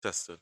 Tested.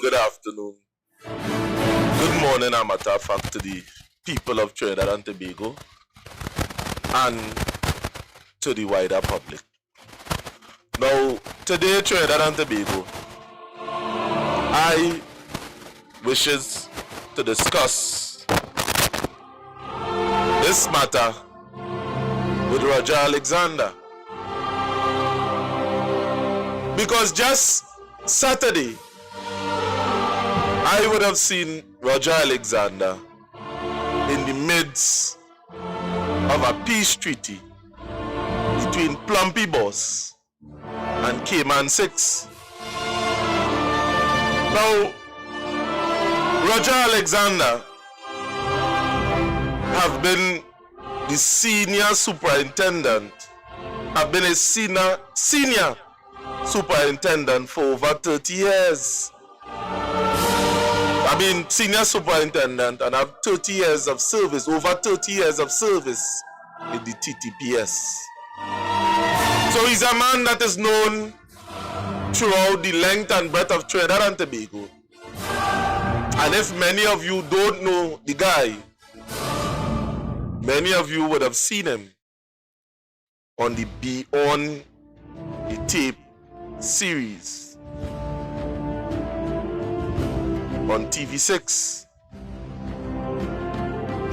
Good afternoon. Good morning, a matter of fact, to the people of Trinidad and Tobago and to the wider public. Now, today, Trinidad and Tobago, I wishes to discuss this matter with Roger Alexander. Because just Saturday, I would have seen Roger Alexander in the midst of a peace treaty between Plumpy Boss and Cayman 6. Now, Roger Alexander have been the senior superintendent, have been a senior superintendent for over 30 years. I've been senior superintendent and I have 30 years of service, over 30 years of service in the TTPS. So he's a man that is known throughout the length and breadth of Trinidad and Tobago. And if many of you don't know the guy, many of you would have seen him on the Beyond the Tape series on TV6.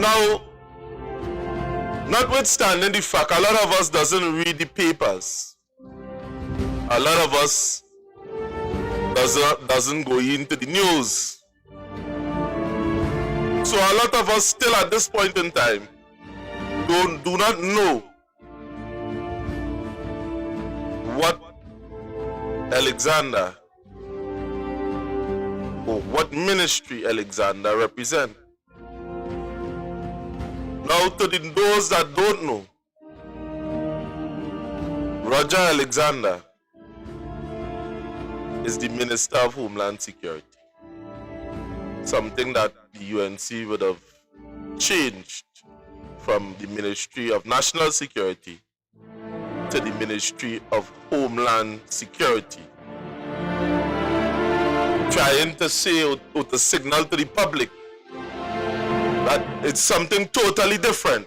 Now, notwithstanding the fact a lot of us doesn't read the papers, a lot of us doesn't go into the news. So a lot of us still at this point in time do not know what Alexander or what ministry Alexander represents. Now to those that don't know, Roger Alexander is the Minister of Homeland Security. Something that the UNC would have changed from the Ministry of National Security to the Ministry of Homeland Security. Trying to say or to signal to the public that it's something totally different.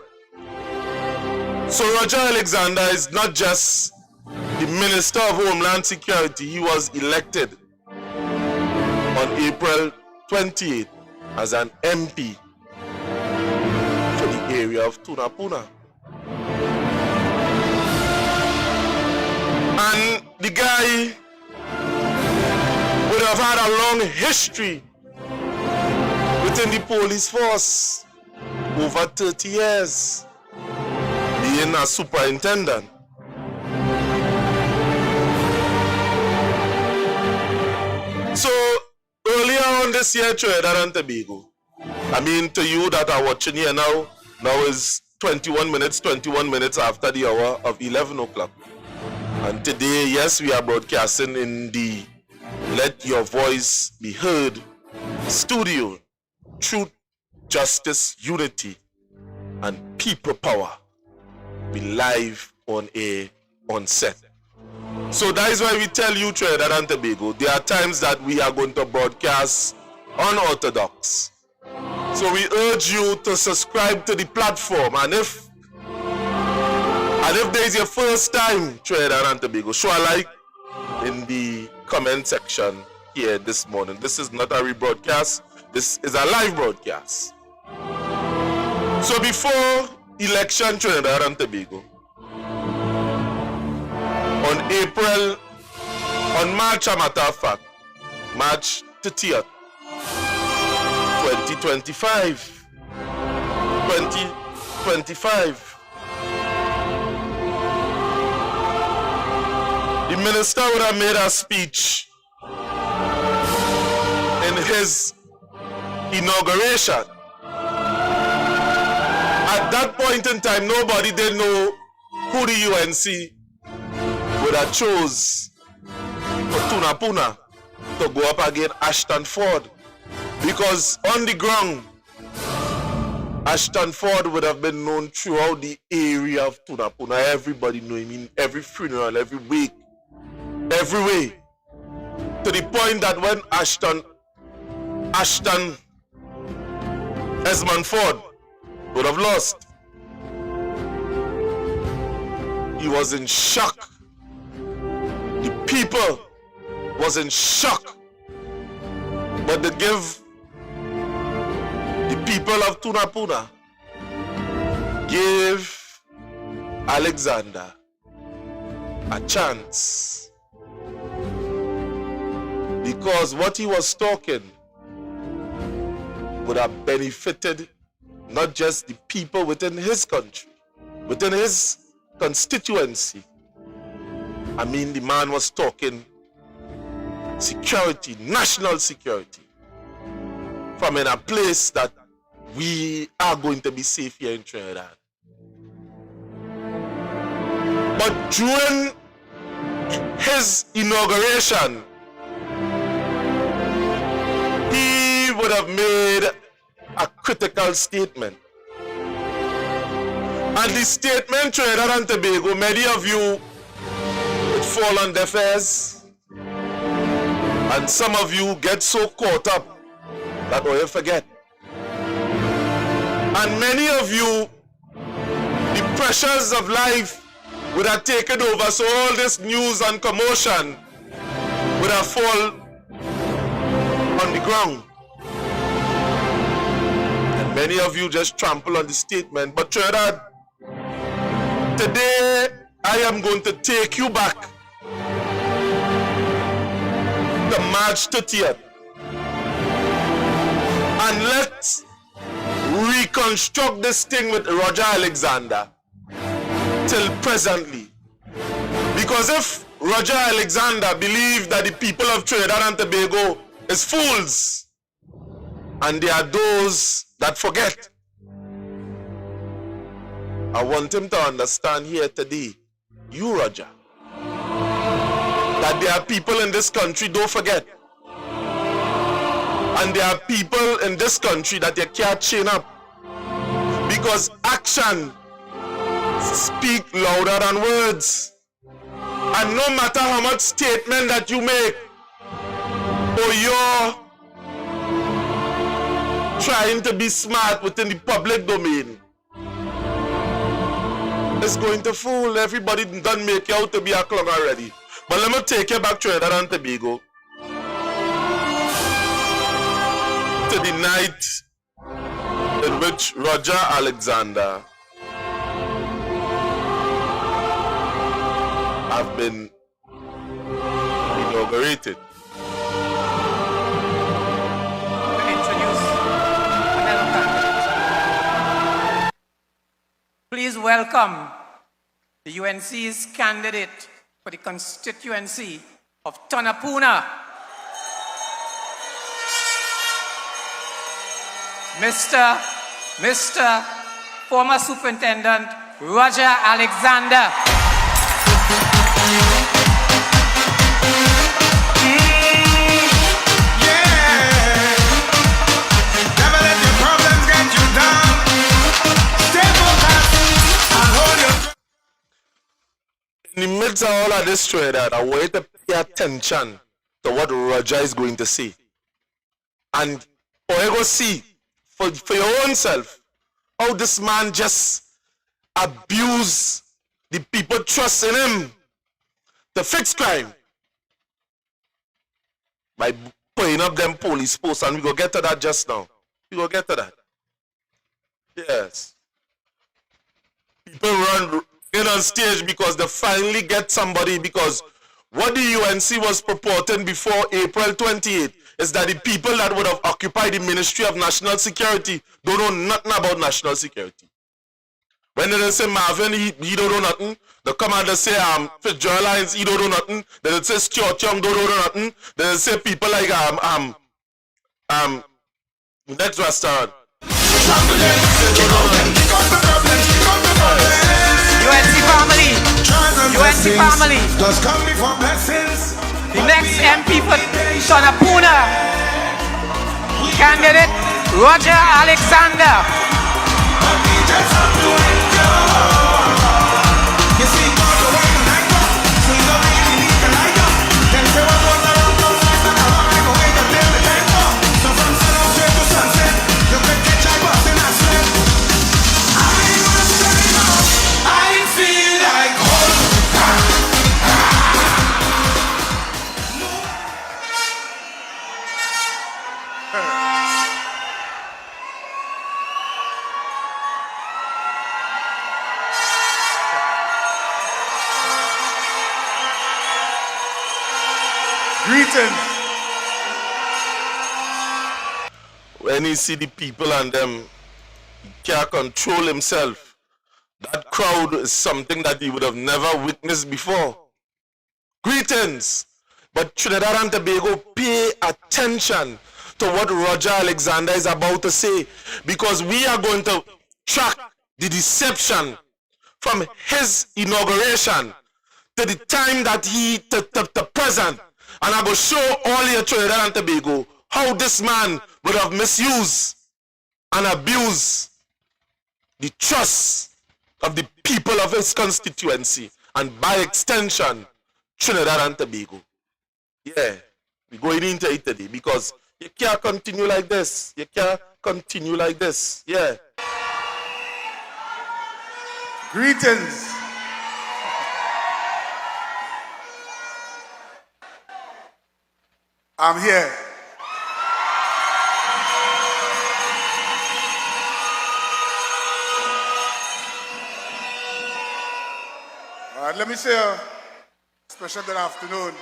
So Roger Alexander is not just the Minister of Homeland Security. He was elected on April 28th as an MP for the area of Tunapuna. And the guy would have had a long history within the police force, over 30 years, being a superintendent. So earlier on this year, Trinidad and Tobago, I mean to you that are watching here now is 21 minutes after the hour of 11 o'clock. And today, yes, we are broadcasting in the Let Your Voice Be Heard studio. Truth, justice, unity, and people power. Be live on air, on set. So that is why we tell you, Trinidad and Tobago, there are times that we are going to broadcast unorthodox. So we urge you to subscribe to the platform, and if there is your first time, Trinidad and Tobago, show a like in the comment section here this morning. This is not a rebroadcast. This is a live broadcast. So before election, Trinidad and Tobago, on March, a matter of fact, March 30th, 2025, the minister would have made a speech in his inauguration. At that point in time, nobody did know who the UNC would have chose for Tunapuna to go up against Ashton Ford, because on the ground, Ashton Ford would have been known throughout the area of Tunapuna. Everybody knew him in every funeral, every wake, every way. To the point that when Ashton Esmond Ford would have lost, he was in shock. The people was in shock. But they give the people of Tunapuna, give Alexander a chance, because what he was talking would have benefited not just the people within his country, within his constituency. I mean, the man was talking security, national security, from in a place that we are going to be safe here in Trinidad. But during his inauguration, he would would have made a critical statement. And the statement Trinidad and Tobago, many of you would fall on deaf ears. And some of you get so caught up that you forget. And many of you, the pressures of life would have taken over, so all this news and commotion would have fallen on the ground. And many of you just trample on the statement. But Trinidad, today I am going to take you back to March 30th. And let's reconstruct this thing with Roger Alexander till presently. Because if Roger Alexander believed that the people of Trinidad and Tobago is fools, and there are those that forget, I want him to understand here today, you Roger, that there are people in this country, don't forget. And there are people in this country that you can't chain up. Because action speak louder than words. And no matter how much statement that you make, or you're trying to be smart within the public domain, it's going to fool everybody. Done make you out to be a clown already. But let me take you back to Trinidad and Tobago, to the night in which Roger Alexander have been inaugurated. Please welcome the UNC's candidate for the constituency of Tonapuna, Mr. former Superintendent Roger Alexander. In the midst of all of this trade, I want you to pay attention to what Roger is going to say. And you go see for your own self how this man just abused the people trust in him to fix crime by putting up them police posts, and we go get to that just now. We go get to that. Yes. People run in on stage because they finally get somebody, because what the UNC was purporting before April 28th is that the people that would have occupied the Ministry of National Security don't know nothing about national security. When they say Marvin, he don't know nothing. They come and they say Fitzgerald Lyons, he don't know nothing. They say Stuart Young don't know nothing. They say people like next restaurant. UNC family. The next MP for Tonapuna, candidate Roger Alexander. Greetings. When he see the people and them, he can't control himself. That crowd is something that he would have never witnessed before. Greetings. But Trinidad and Tobago, pay attention to what Roger Alexander is about to say, because we are going to track the deception from his inauguration to the time that he, to present. And I will show all your Trinidad and Tobago how this man would have misused and abused the trust of the people of his constituency, and by extension, Trinidad and Tobago. Yeah, we're going into it today because you can't continue like this. You can't continue like this. Yeah. Greetings. I'm here. All right, let me say a special good afternoon.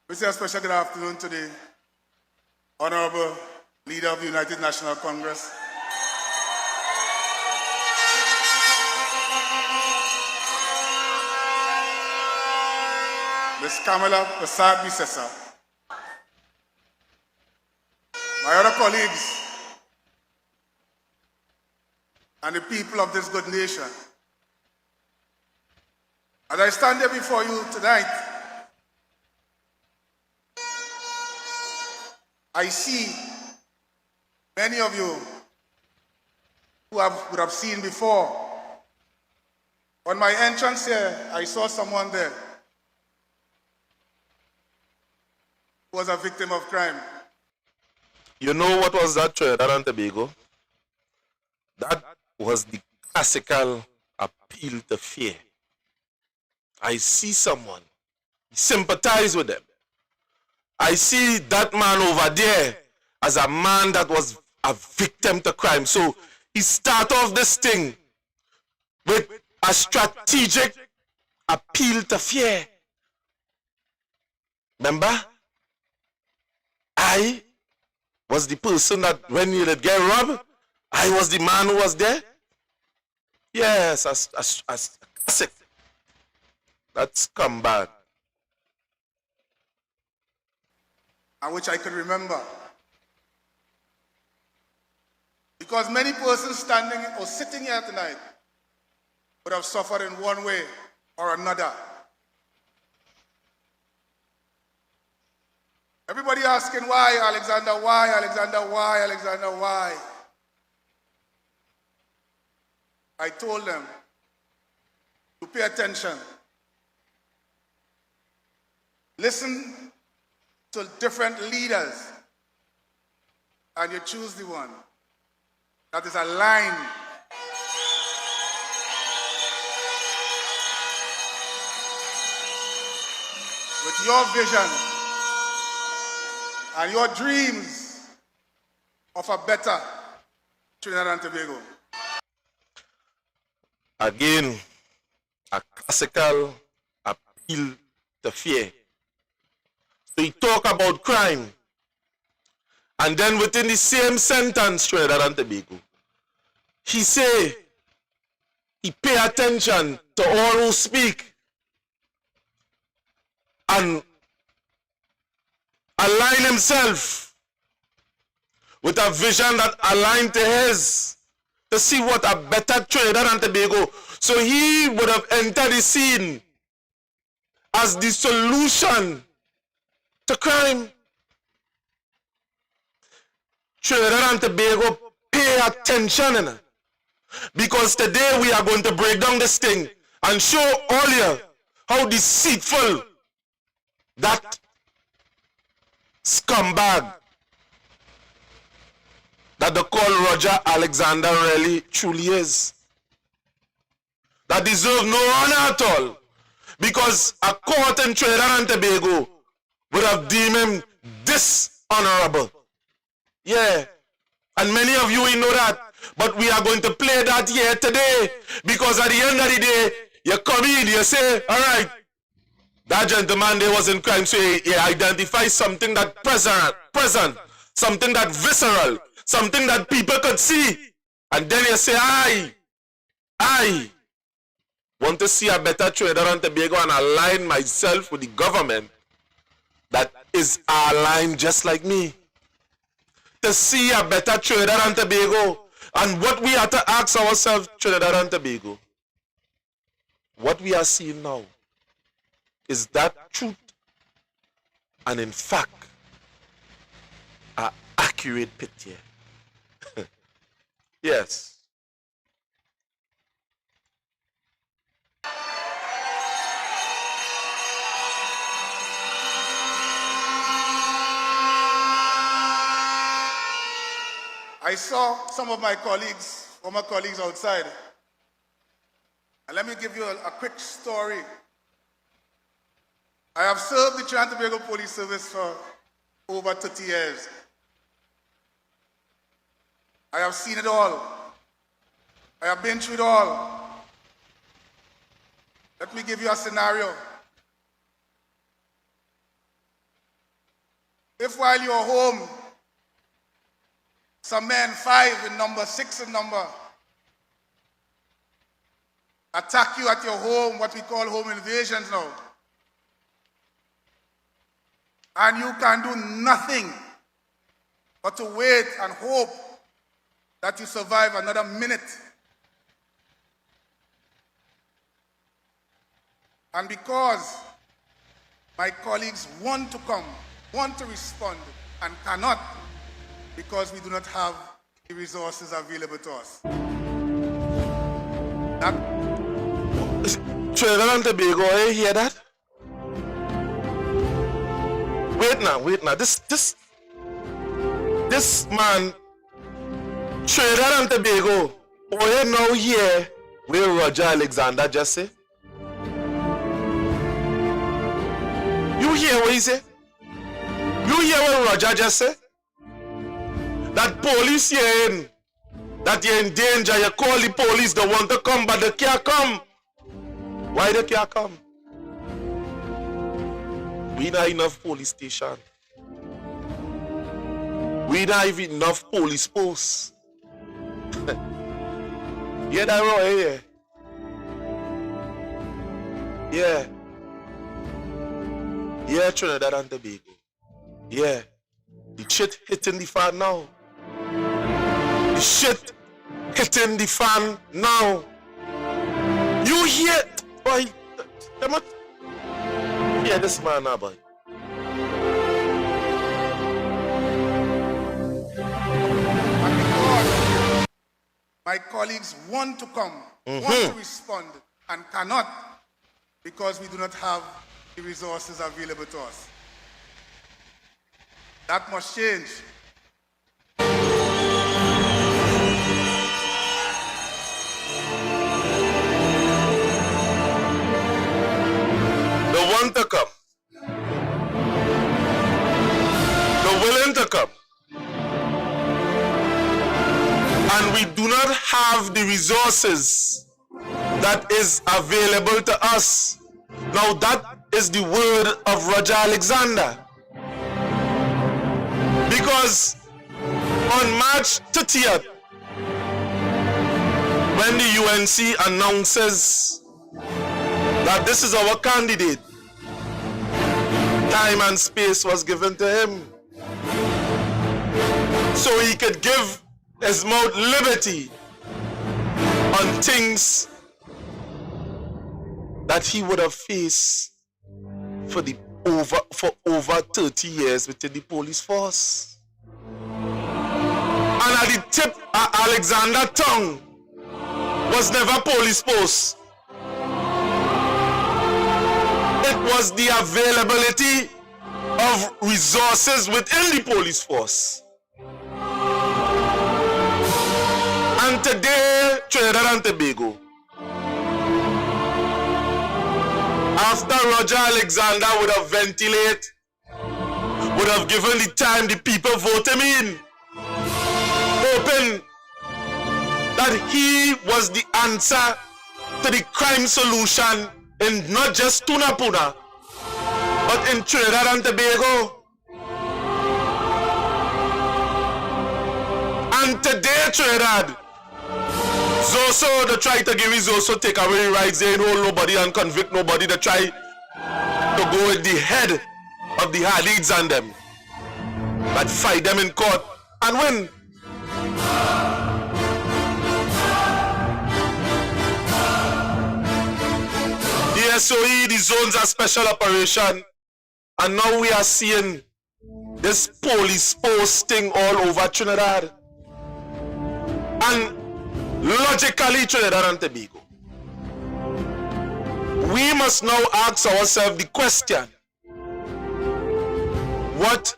Let me say a special good afternoon to the Honorable Leader of the United National Congress, Ms. Kamala Persad-Bissessar, my other colleagues, and the people of this good nation. As I stand here before you tonight, I see many of you who would have seen before. On my entrance here, I saw someone there who was a victim of crime. You know what was that, Trinidad and Tobago? That was the classical appeal to fear. I see someone, sympathize with them. I see that man over there as a man that was a victim to crime. So he start off this thing with a strategic appeal to fear. Remember? I was the person that when you did get robbed, I was the man who was there. Yes, as classic. That's come back. And which I could remember. Because many persons standing or sitting here tonight would have suffered in one way or another. Everybody asking why, Alexander, why, Alexander, why, Alexander, why? I told them to pay attention. Listen to different leaders, and you choose the one that is aligned with your vision and your dreams of a better Trinidad and Tobago. Again, a classical appeal to fear. So he talk about crime. And then within the same sentence, Trinidad and Tobago, he say, he pay attention to all who speak and align himself with a vision that aligned to his, to see what a better Trinidad and Tobago. So he would have entered the scene as the solution to crime. Trinidad and Tobago, pay attention, because today we are going to break down this thing and show all you how deceitful that scumbag that they call Roger Alexander really truly is. That deserves no honor at all, because a court in Trinidad and Tobago would have deemed him dishonorable. Yeah, and many of you will know that, but we are going to play that here today, because at the end of the day, you come in, you say, all right, that gentleman there was in crime, so he identifies something that present, something that visceral, something that people could see, and then you say, I want to see a better Trinidad and Tobago and align myself with the government that is aligned just like me. To see a better Trinidad and Tobago. And what we have to ask ourselves, Trinidad and Tobago, what we are seeing now, is that truth and in fact evacuate pit here. Yes. I saw some of my colleagues, former colleagues outside. And let me give you a quick story. I have served the Trinidad and Tobago Police Service for over 30 years. I have seen it all. I have been through it all. Let me give you a scenario. If while you're home, some men, 5 in number, 6 in number, attack you at your home, what we call home invasions now, and you can do nothing but to wait and hope that you survive another minute. And because my colleagues want to come, want to respond, and cannot, because we do not have the resources available to us. Trinidad and Tobago, you hear that? Wait now. This man, Trinidad and Tobago, you now hear where Roger Alexander just say? You hear what he say? You hear what Roger just say? That police here, that you're in danger, you call the police, they want to come, but they can't come. Why they can't come? We not enough police station. We not even enough police posts. Yeah, that right here. Yeah, Trinidad and Tobago. Yeah. The shit hitting the fan now. The shit hitting the fan now. You hear, boy, hear this man now, boy. And because my colleagues want to come, want to respond, and cannot, because we do not have the resources available to us. That must change. They want to come. They're willing to come. And we do not have the resources that is available to us. Now that is the word of Roger Alexander. Because on March 30th, when the UNC announces that this is our candidate, time and space was given to him so he could give his mouth liberty on things that he would have faced for over 30 years within the police force. And at the tip of Alexander's tongue was never police post. It was the availability of resources within the police force. And today, Trinidad and Tobago, after Roger Alexander would have ventilated, would have given the time the people vote him in, hoping that he was the answer to the crime solution in not just Tunapuna, but in Trinidad and Tobago. And today, Trinidad, Zoso, they try to give his Zoso, take away rights, they ain't hold nobody and convict nobody. They try to go with the head of the Halids and them, but fight them in court and win. The SOE, the zones of special operation, and now we are seeing this police posting all over Trinidad. And logically, Trinidad and Tobago, we must now ask ourselves the question, what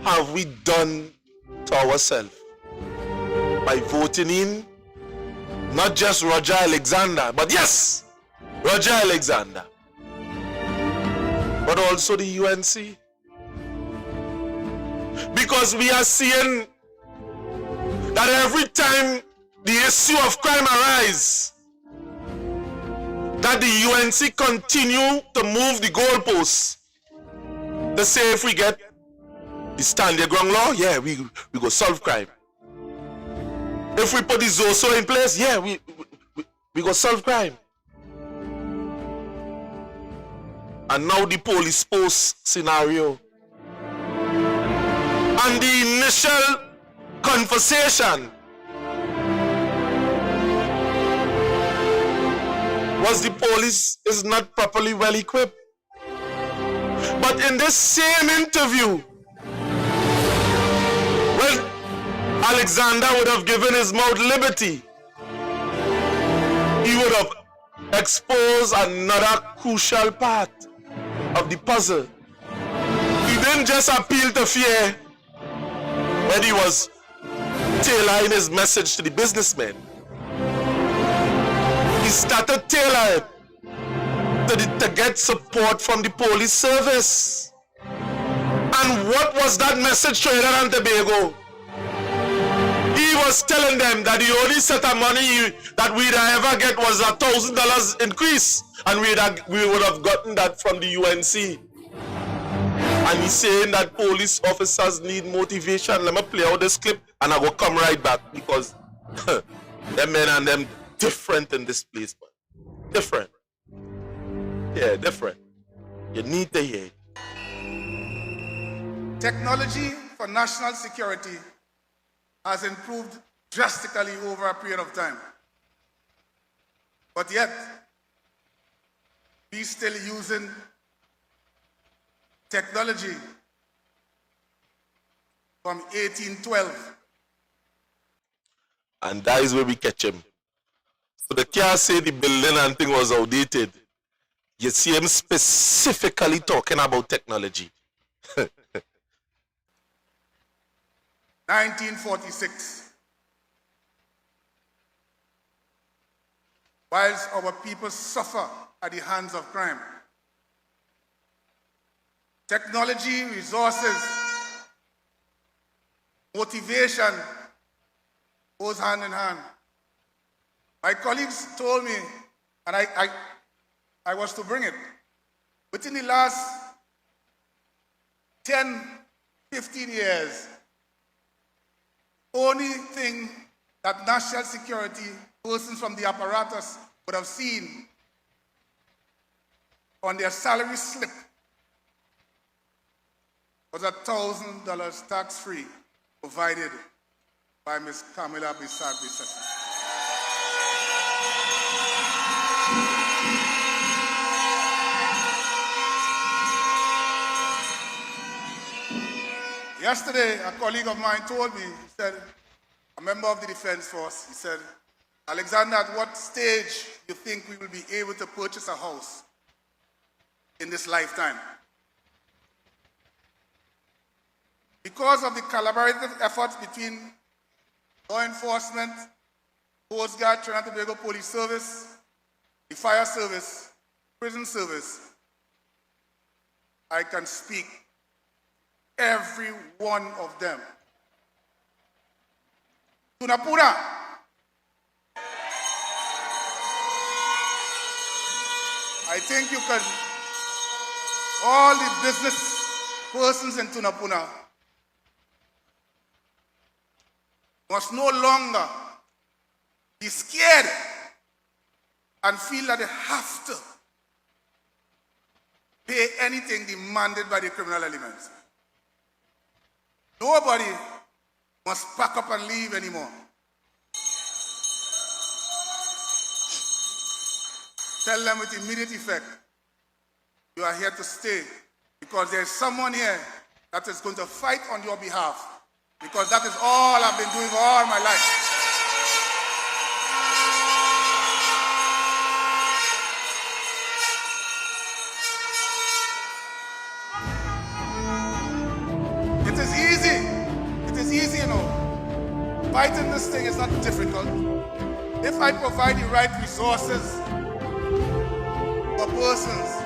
have we done to ourselves by voting in not just Roger Alexander, but yes, Roger Alexander, but also the UNC? Because we are seeing that every time the issue of crime arises, that the UNC continue to move the goalposts. They say if we get the stand your ground law, yeah, we go solve crime. If we put the ZOSO in place, yeah, we go solve crime. And now the police post scenario. And the initial conversation was the police is not properly well equipped. But in this same interview, when Alexander would have given his mouth liberty, he would have exposed another crucial part of the puzzle. He didn't just appeal to fear when he was tailoring his message to the businessmen. He started tailoring to get support from the police service. And what was that message to Trinidad and Tobago? He was telling them that the only set of money that we'd ever get was $1,000 increase, and we would have gotten that from the UNC. And he's saying that police officers need motivation. Let me play out this clip and I will come right back, because them men and them different in this place, man. Different. Yeah, different. You need to hear it. Technology for national security has improved drastically over a period of time. But yet, we still using technology from 1812. And that is where we catch him. So they can't say the building and thing was outdated. You see him specifically talking about technology. 1946. Whilst our people suffer at the hands of crime, technology, resources, motivation goes hand in hand. My colleagues told me, and I was to bring it, within the last 10, 15 years, only thing that national security persons from the apparatus would have seen on their salary slip was $1,000 tax-free provided by Ms. Camilla Bissett. Yesterday, a colleague of mine told me, he said, a member of the Defense Force, he said, Alexander, at what stage do you think we will be able to purchase a house in this lifetime? Because of the collaborative efforts between law enforcement, Coast Guard, Trinidad and Tobago Police Service, the Fire Service, Prison Service, I can speak every one of them. Tunapuna, I think you can, all the business persons in Tunapuna must no longer be scared and feel that they have to pay anything demanded by the criminal elements. Nobody must pack up and leave anymore. Tell them with immediate effect, you are here to stay, because there's someone here that is going to fight on your behalf, because that is all I've been doing all my life. It is easy. It is easy, you know. Fighting this thing is not difficult. If I provide the right resources for persons,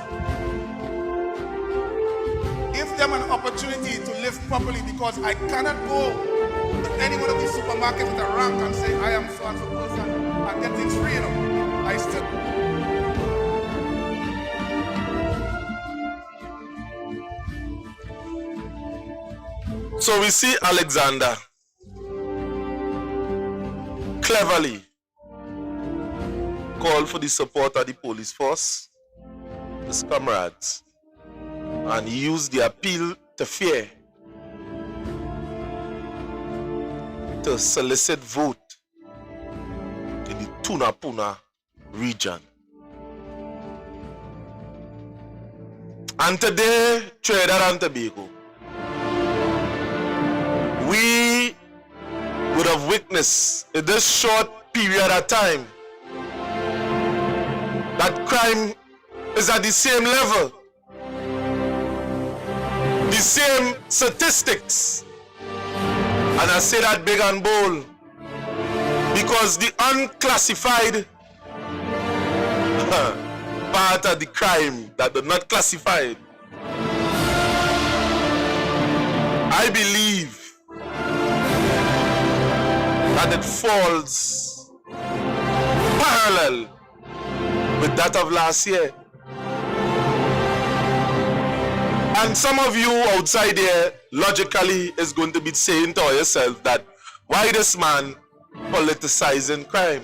give them an opportunity to live properly, because I cannot go to any one of these supermarkets with a rank and say, I am so and so person and get things free, you know. I still... So we see Alexander cleverly call for the support of the police force, his comrades, and he used the appeal to fear to solicit vote in the Tunapuna region. And today, Trinidad and Tobago, we would have witnessed in this short period of time that crime is at the same level, the same statistics. And I say that big and bold because the unclassified part of the crime that are not classified, I believe that it falls parallel with that of last year. And some of you outside here logically is going to be saying to yourself that why this man politicizing crime?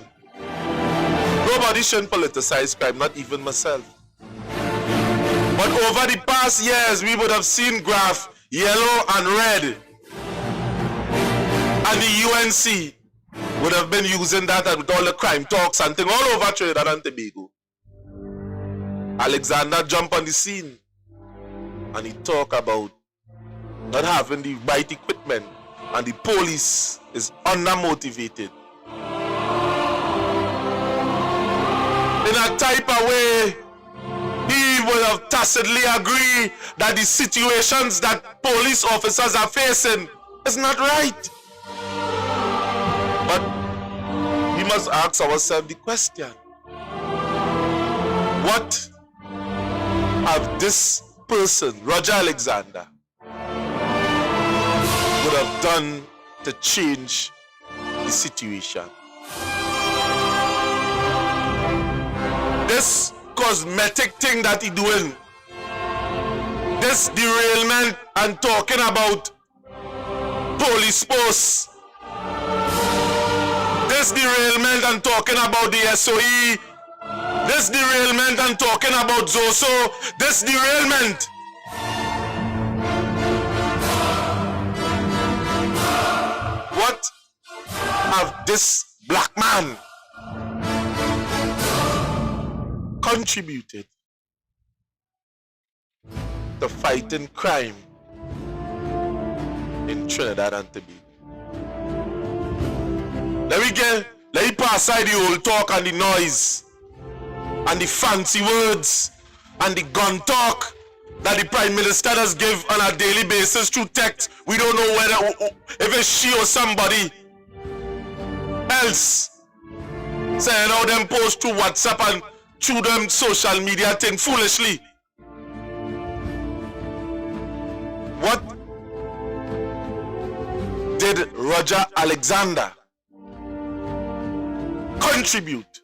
Nobody shouldn't politicize crime, not even myself. But over the past years, we would have seen graph yellow and red, and the UNC would have been using that with all the crime talks and things all over Trinidad and Tobago. Alexander jumped on the scene and he talked about not having the right equipment and the police is undermotivated. In a type of way, he would have tacitly agreed that the situations that police officers are facing is not right. But we must ask ourselves the question, what have this person, Roger Alexander, would have done to change the situation? This cosmetic thing that he doing, this derailment and talking about police posts, this derailment and talking about the SOE, this derailment and talking about Zoso, this derailment. What have this black man contributed to fighting crime in Trinidad and Tobago? Let me pass aside the old talk and the noise and the fancy words and the gun talk that the Prime Minister does give on a daily basis through text. We don't know whether if it's she or somebody else saying how them post through WhatsApp and through them social media thing foolishly. What did Roger Alexander contribute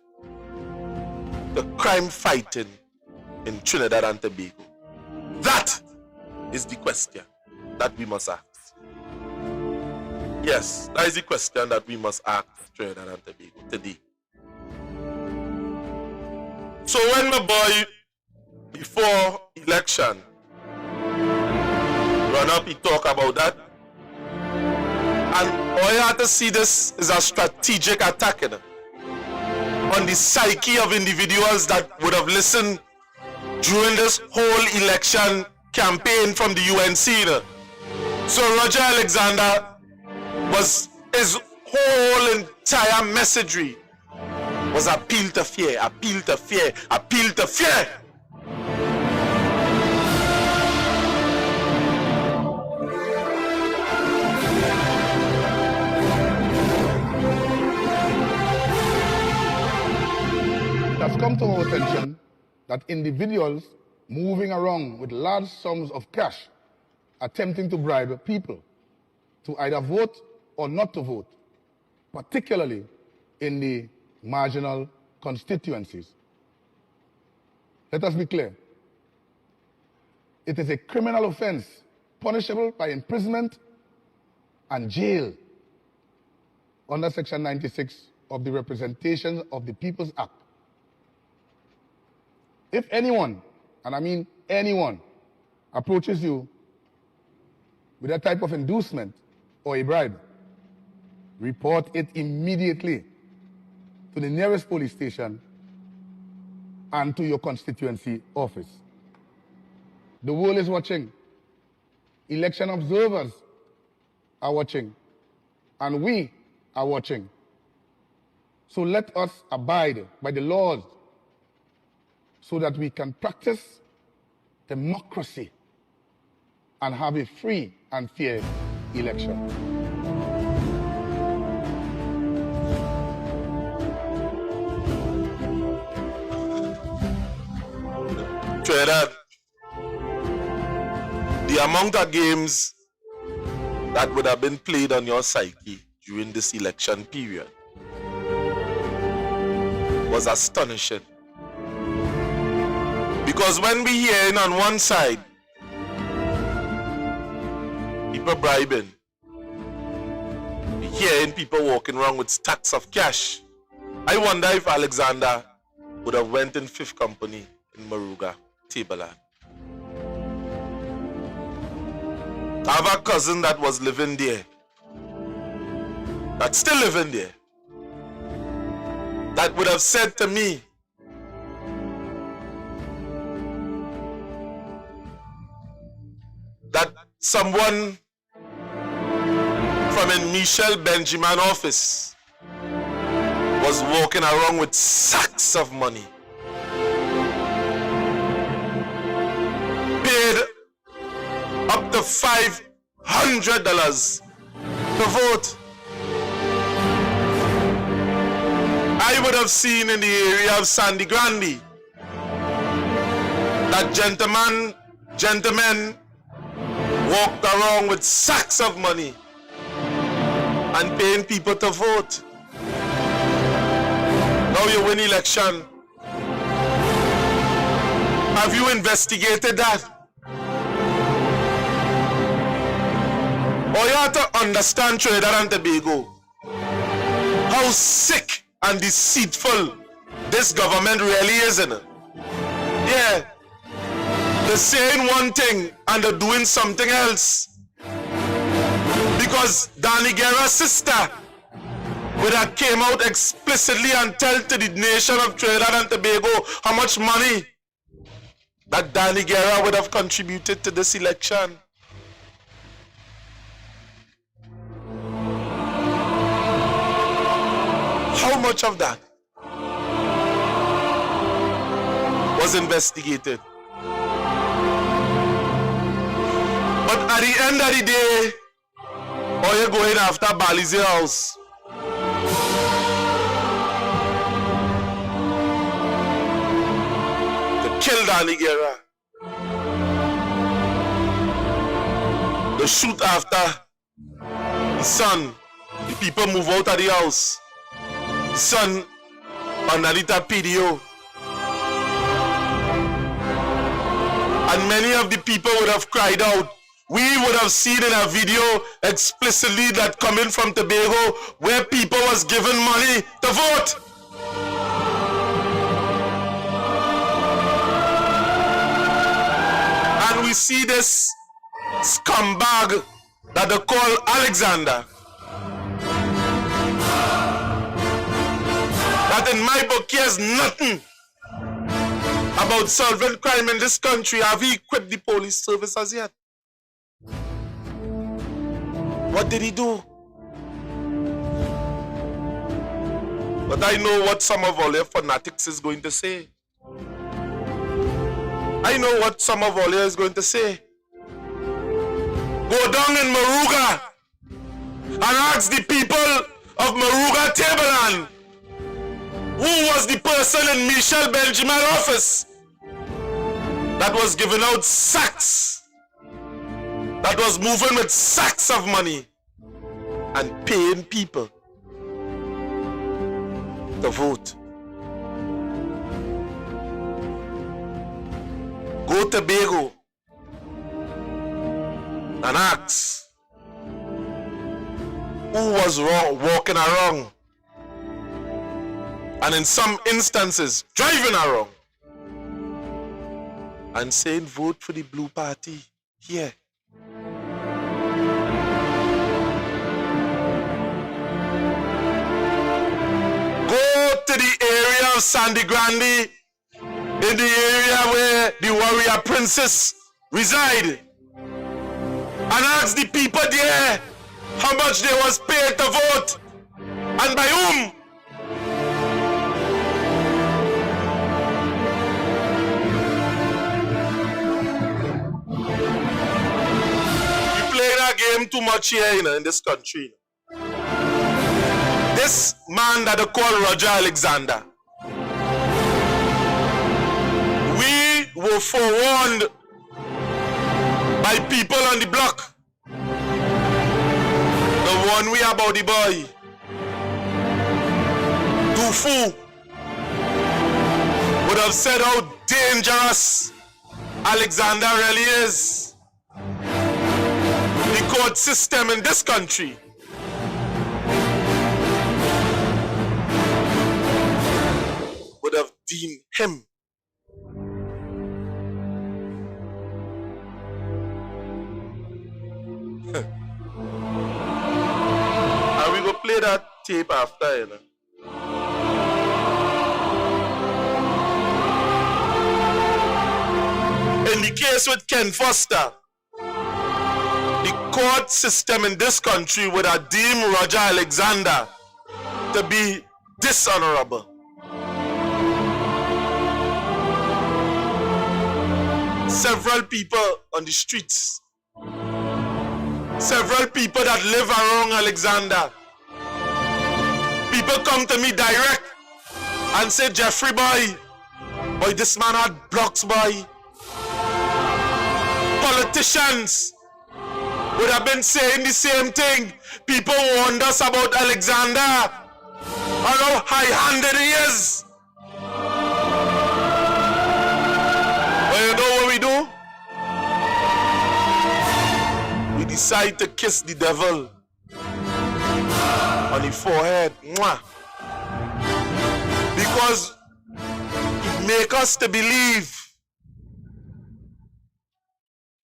to crime fighting in Trinidad and Tobago? That is the question that we must ask. Yes, that is the question that we must ask Trinidad and Tobago today. So when my boy, before election, run up, he talk about that. And all you have to see this is a strategic attack on the psyche of individuals that would have listened during this whole election campaign from the UNC. So Roger Alexander was, his whole entire messagery was appeal to fear, appeal to fear, appeal to fear. It has come to our attention that individuals moving around with large sums of cash attempting to bribe people to either vote or not to vote, particularly in the marginal constituencies. Let us be clear. It is a criminal offense punishable by imprisonment and jail under Section 96 of the Representation of the People's Act. If anyone, and I mean anyone, approaches you with that type of inducement or a bribe, report it immediately to the nearest police station and to your constituency office. The world is watching. Election observers are watching. And we are watching. So let us abide by the laws so that we can practice democracy and have a free and fair election. Trinidad, the amount of games that would have been played on your psyche during this election period was astonishing. Because when we hearing on one side people bribing, we hearing people walking around with stacks of cash, I wonder if Alexander would have went in Fifth Company in Moruga, Tableland. I have a cousin that was living there, that's still living there, that would have said to me, that someone from a Michelle Benjamin office was walking around with sacks of money, paid up to $500 to vote. I would have seen in the area of Sandy Grande that gentlemen walked around with sacks of money and paying people to vote. Now you win election. Have you investigated that? Or you have to understand, Trinidad and Tobago, how sick and deceitful this government really is, isn't it? Yeah. They're saying one thing and they're doing something else. Because Danny Guerra's sister would have came out explicitly and tell to the nation of Trinidad and Tobago how much money that Danny Guerra would have contributed to this election. How much of that was investigated? But at the end of the day, or you're going after Balize house. To kill Danny Guerra. To shoot after his son. The people move out of the house. His son underneath a PDO. And many of the people would have cried out. We would have seen in a video explicitly that coming from Tobago where people was given money to vote. And we see this scumbag that they call Alexander. That in my book cares nothing about solving crime in this country. Have he equipped the police service as yet? What did he do? But I know what some of all your fanatics is going to say. I know what some of all you is going to say. Go down in Moruga and ask the people of Moruga Tableland who was the person in Michelle Benjamin office that was giving out sacks, that was moving with sacks of money and paying people to vote. Go to Tobago and ask who was wrong, walking around, and in some instances driving around and saying vote for the Blue Party here. Go to the area of Sandy Grande, in the area where the warrior princess reside, and ask the people there how much they was paid to vote and by whom. We play that game too much here, in this country. This man that they call Roger Alexander, we were forewarned by people on the block. The one we about the boy, Dufu, would have said how dangerous Alexander really is. The court system in this country would have deemed him and we go play that tape after, In the case with Ken Foster, the court system in this country would have deemed Roger Alexander to be dishonorable. Several people on the streets, several people that live around Alexander, people come to me direct and say, Jeffrey boy, this man had blocks, boy. Politicians would have been saying the same thing. People warned us about Alexander and how high-handed he is. Well, you know what we do? We decide to kiss the devil on the forehead. Mwah. Because it makes us to believe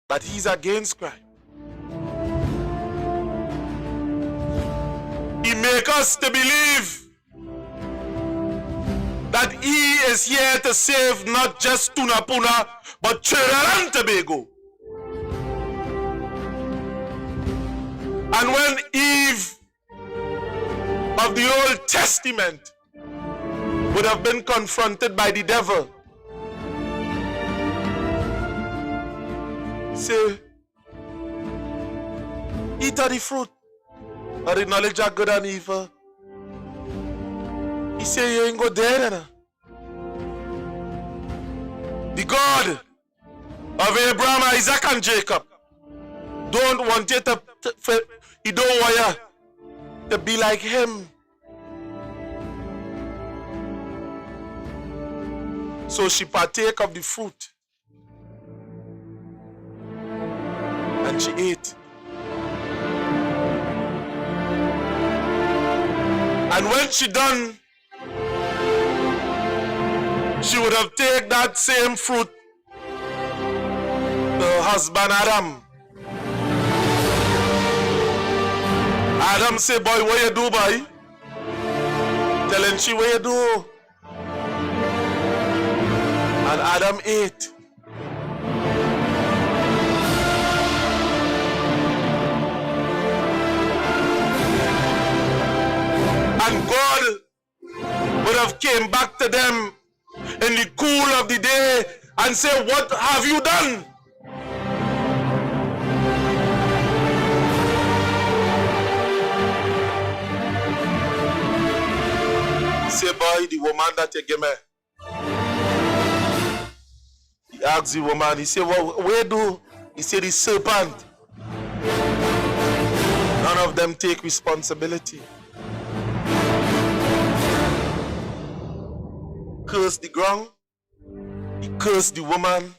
that he's against crime. He makes us to believe that he is here to save not just Tunapuna, but Trinidad and Tobago. And when Eve of the Old Testament would have been confronted by the devil, he say, eat of the fruit of the knowledge of good and evil. He say, you ain't go there, now. The God of Abraham, Isaac, and Jacob don't want you he don't want you to be like him. So she partake of the fruit and she ate. And when she done, she would have taken that same fruit to her husband Adam. Adam say, boy, what you do, boy? Telling she, what you do? And Adam ate. And God would have came back to them in the cool of the day and say, what have you done? Say, boy, the woman that you give me. He asked the woman, he said, well, where do? He said, the serpent. None of them take responsibility. Curse the ground, he cursed the woman,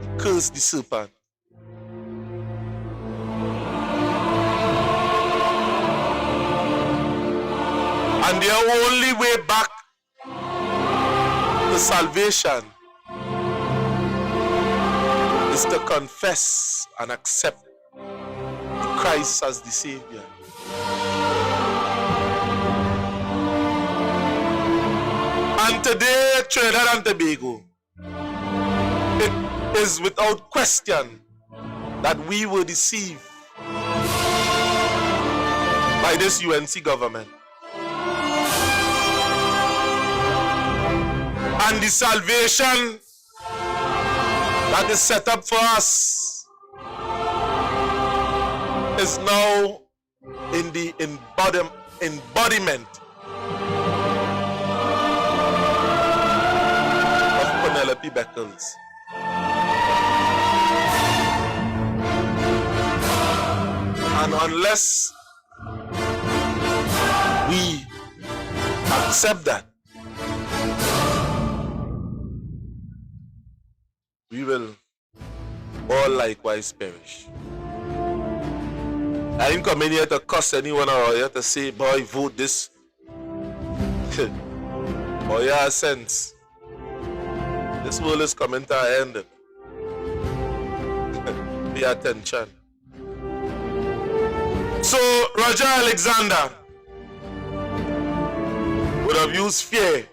he cursed the serpent. And their only way back to salvation is to confess and accept Christ as the Savior. And today, Trinidad and Tobago, it is without question that we were deceived by this UNC government. And the salvation that is set up for us is now in the embodiment of Penelope Beckles. And unless we accept that, we will all likewise perish. I ain't coming here to cuss anyone or here to say, boy, vote this. Boy, yeah, sense. This world is coming to an end. Pay attention. So, Roger Alexander would have used fear,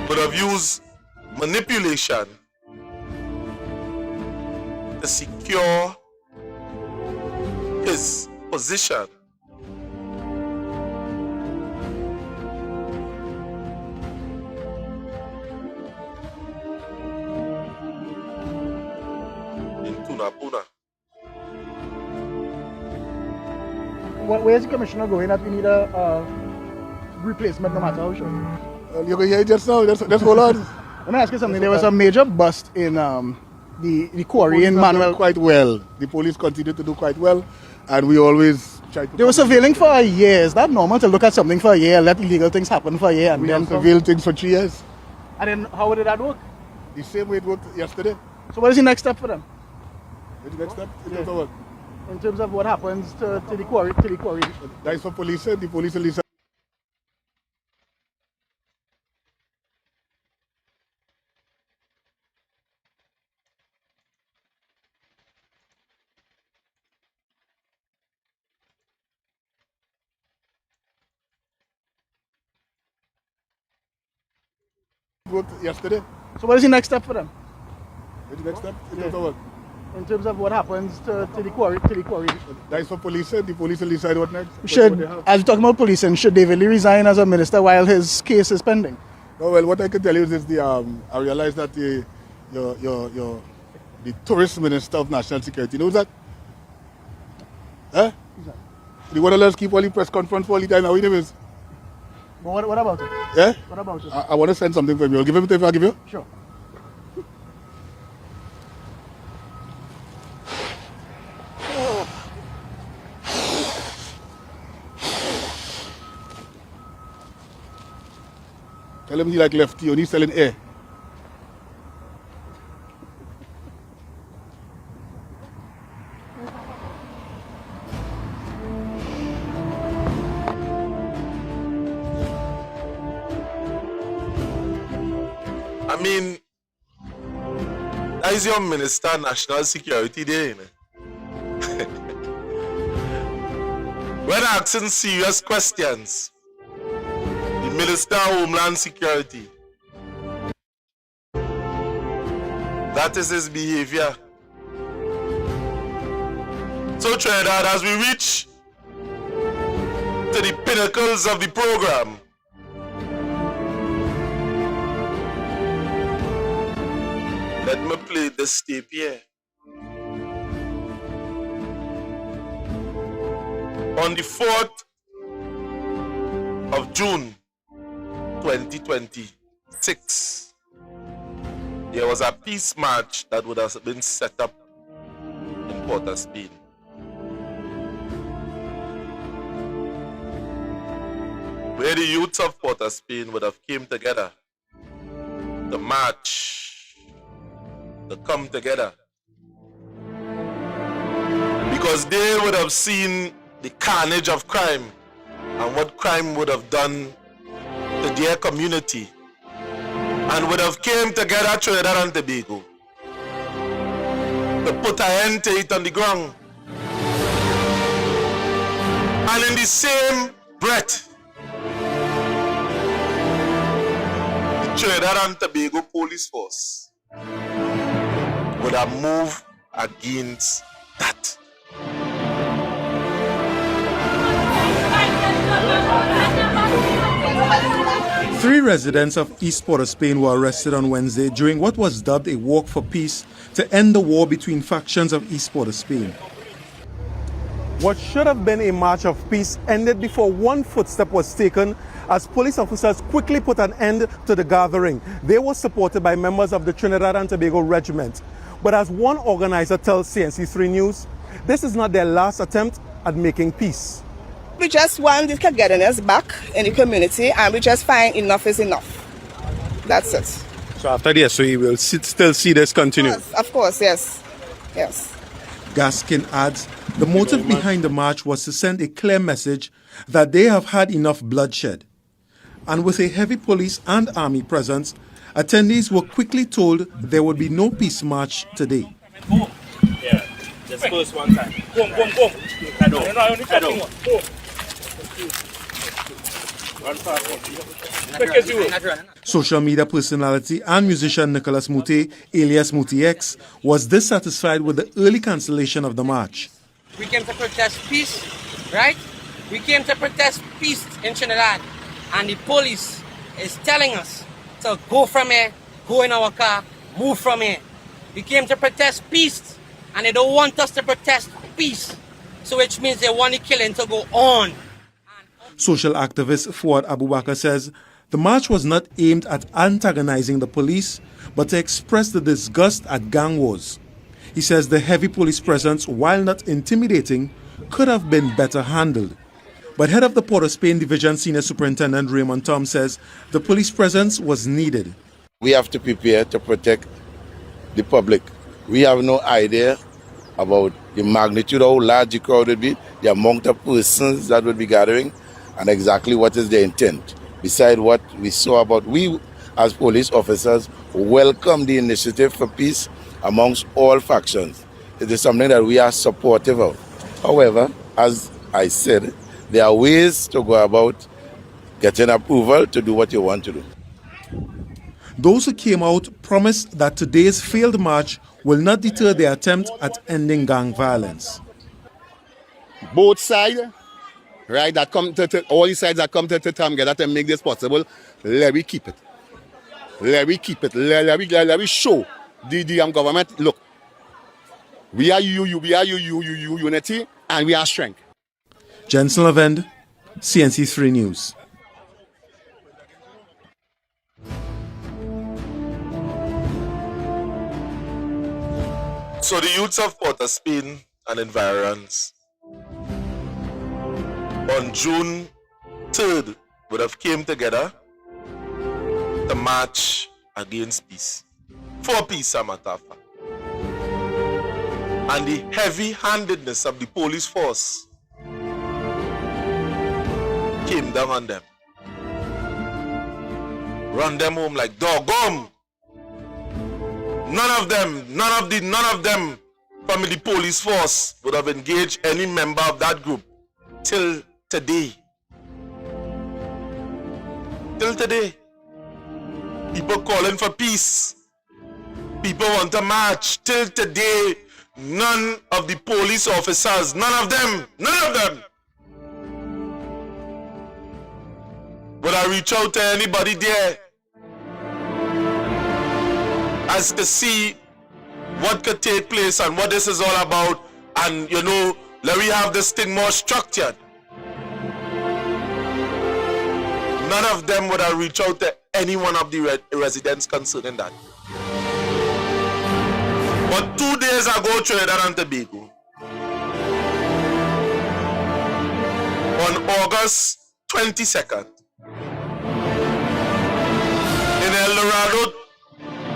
would have used manipulation to secure his position. In Tunapuna. Where's the commissioner going that we need a replacement no matter how short? You can hear it just now, just hold on. Let me ask you something. There was a major bust in the quarry in Manuel. Quite well. The police continue to do quite well, and we always try to. They were surveilling for a year. Is that normal to look at something for a year, let illegal things happen for a year, and We then have surveilled things for 3 years. And then how did that work? The same way it worked yesterday. So what is the next step for them What's the next step? It doesn't work. in terms of what happens to the quarry? That is for police. The police will decide. Worked yesterday. So what is the next step for them What's the next step? It doesn't work. in terms of what happens to the quarry? That is for police. The police will decide what next. What Should, they have. as you're talking about policing, should David Lee resign as a minister while his case is pending? Oh, well, what I can tell you is the I realize that the tourist minister of national security knows that. Eh? The one that let's keep all the press conference for all the time. Now, what name is? But what about it? Yeah? What about it? I want to send something from you. I'll give him if I give you. Sure. Tell him he like lefty, only selling air. I mean, that is your Minister of National Security there, you know. When asking serious questions, the Minister of Homeland Security, that is his behavior. So Trinidad, as we reach to the pinnacles of the program. Let me play this tape here. On the 4th of June 2026, there was a peace march that would have been set up in Port of Spain. Where the youths of Port of Spain would have came together to march, to come together, because they would have seen the carnage of crime and what crime would have done to their community, and would have came together Trinidad and Tobago to put an end to it on the ground. And in the same breath, the Trinidad and Tobago police force would have moved against that. Three residents of East Port of Spain were arrested on Wednesday during what was dubbed a walk for peace to end the war between factions of East Port of Spain. What should have been a march of peace ended before one footstep was taken as police officers quickly put an end to the gathering. They were supported by members of the Trinidad and Tobago Regiment. But as one organizer tells CNC3 News, this is not their last attempt at making peace. We just want the togetherness back in the community, and we just find enough is enough. That's it. So after the SOE, we'll still see this continue? Of course, yes. Yes. Gaskin adds the motive behind the march was to send a clear message that they have had enough bloodshed. And with a heavy police and army presence, attendees were quickly told there would be no peace march today. Yeah, just first one time. Social media personality and musician Nicholas Muti, alias Muti X, was dissatisfied with the early cancellation of the march. We came to protest peace, right? We came to protest peace in Trinidad. And the police is telling us to go from here, go in our car, move from here. We came to protest peace, and they don't want us to protest peace. So which means they want the killing to go on. Social activist Fuad Abubakar says the march was not aimed at antagonizing the police, but to express the disgust at gang wars. He says the heavy police presence, while not intimidating, could have been better handled. But head of the Port of Spain Division Senior Superintendent Raymond Tom says the police presence was needed. We have to prepare to protect the public. We have no idea about the magnitude of how large the crowd would be, the amount of persons that would be gathering, and exactly what is the intent. Besides what we saw about, we as police officers welcome the initiative for peace amongst all factions. It is something that we are supportive of. However, as I said, there are ways to go about getting approval to do what you want to do. Those who came out promised that today's failed march will not deter their attempt at ending gang violence. Both sides, right, that come to all the sides that come to together to make this possible, let we keep it. Let we keep it. Let we show the government, look, we are unity, and we are strength. Jensen Lavend, CNC3 News. So the youths of Port of Spain and environs on June 3rd would have came together to march against peace. For peace, a matter of fact. And the heavy-handedness of the police force came down on them. Run them home like doggone. None of them from the police force would have engaged any member of that group till today. Till today. People calling for peace. People want to march. Till today, none of the police officers, none of them would I reach out to anybody there as to see what could take place and what this is all about, and let me have this thing more structured. None of them would have reached out to any one of the residents concerning that. But 2 days ago, Trinidad and Tobago, on August 22nd, in El Dorado,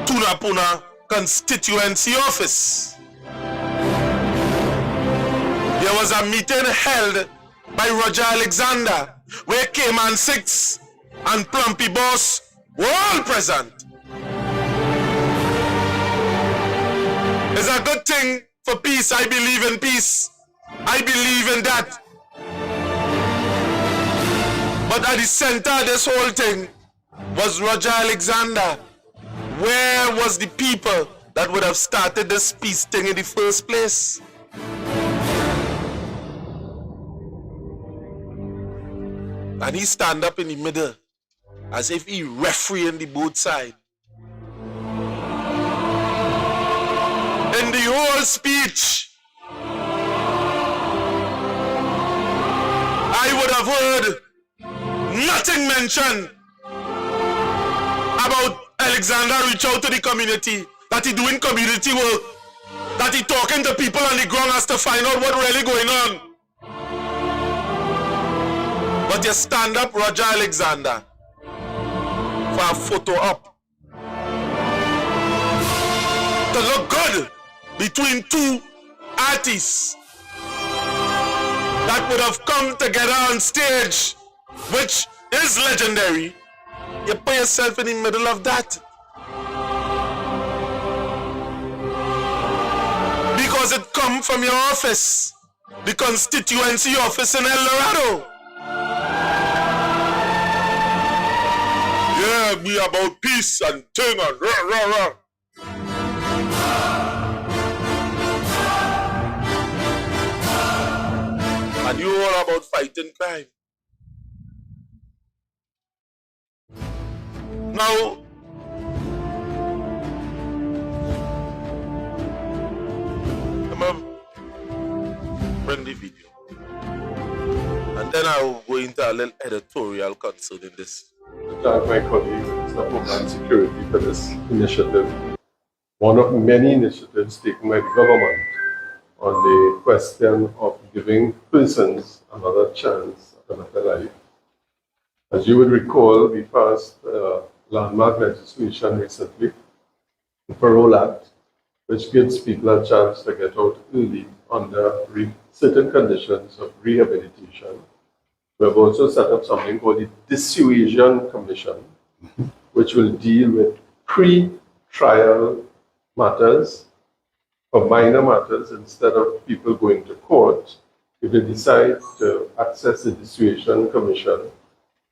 Tunapuna constituency office, there was a meeting held by Roger Alexander where Cayman 6 and Plumpy Boss were all present. It's a good thing for peace. I believe in peace. I believe in that. But at the center of this whole thing was Roger Alexander. Where was the people that would have started this peace thing in the first place? And he stand up in the middle as if he refereeing the both sides. In the whole speech, I would have heard nothing mentioned about Alexander reach out to the community, that he doing community work, that he talking to people on the ground as to find out what really going on. But you stand up Roger Alexander for a photo op to look good between two artists that would have come together on stage, which is legendary. You put yourself in the middle of that. Because it come from your office, the constituency office in El Dorado. Yeah, we about peace and thing and rah, rah, rah. And you all about fighting crime. Now, I'm going to bring the video. And then I will go into a little editorial concerning this. Thank my colleague, Mr. Homeland Security, for this initiative. One of many initiatives taken by the government on the question of giving persons another chance at another life. As you would recall, we passed landmark legislation recently, the Parole Act, which gives people a chance to get out early under certain conditions of rehabilitation. We have also set up something called the Dissuasion Commission, which will deal with pre-trial matters, or minor matters, instead of people going to court. If they decide to access the Dissuasion Commission,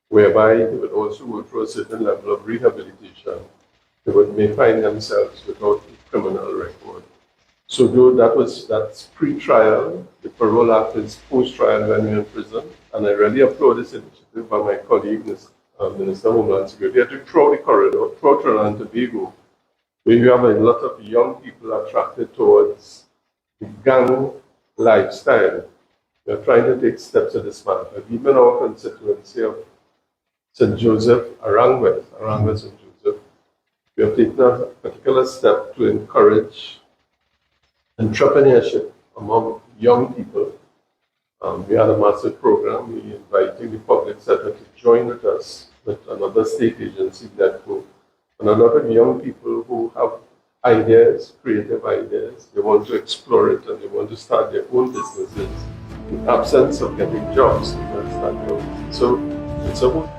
whereby they would also go through a certain level of rehabilitation, they may find themselves without a criminal record. So though that's pre-trial, the Parole Act is post-trial when you're in prison, and I really applaud this initiative by my colleague, Minister of Homeland Security, to throw the corridor, through Trinidad and Tobago, where you have a lot of young people attracted towards the gang lifestyle. We are trying to take steps in this matter. Even our constituency of St. Joseph, Aranguez, St. Joseph, we have taken a particular step to encourage entrepreneurship among young people. We had a massive program. We inviting the public sector to join with us, with another state agency, DETCO, and a lot of young people who have ideas, creative ideas. They want to explore it and they want to start their own businesses in absence of getting jobs. They can start their own business. So it's a whole.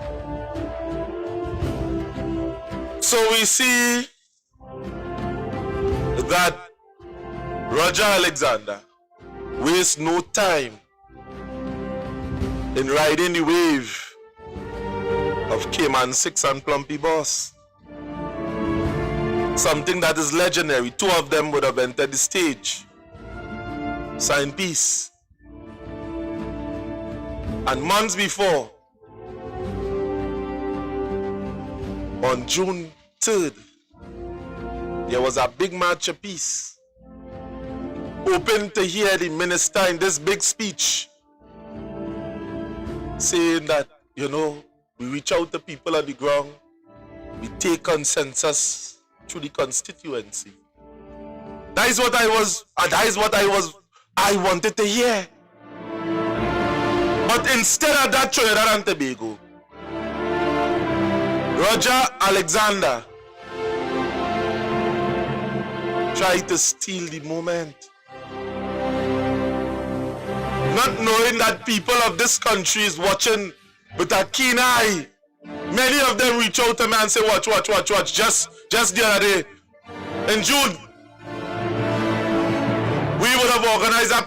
So we see that Roger Alexander wastes no time in riding the wave of Cayman 6 and Plumpy Boss. Something that is legendary. Two of them would have entered the stage, signed peace. And months before, on June 3rd, there was a big march of peace, hoping to hear the minister in this big speech saying that, you know, we reach out to people on the ground, we take consensus through the constituency. That is what I wanted to hear. But instead of that, Trinidad and Tobago, Roger Alexander tried to steal the moment. Not knowing that people of this country is watching with a keen eye. Many of them reach out to me and say, watch. Just the other day, in June, we would have organized a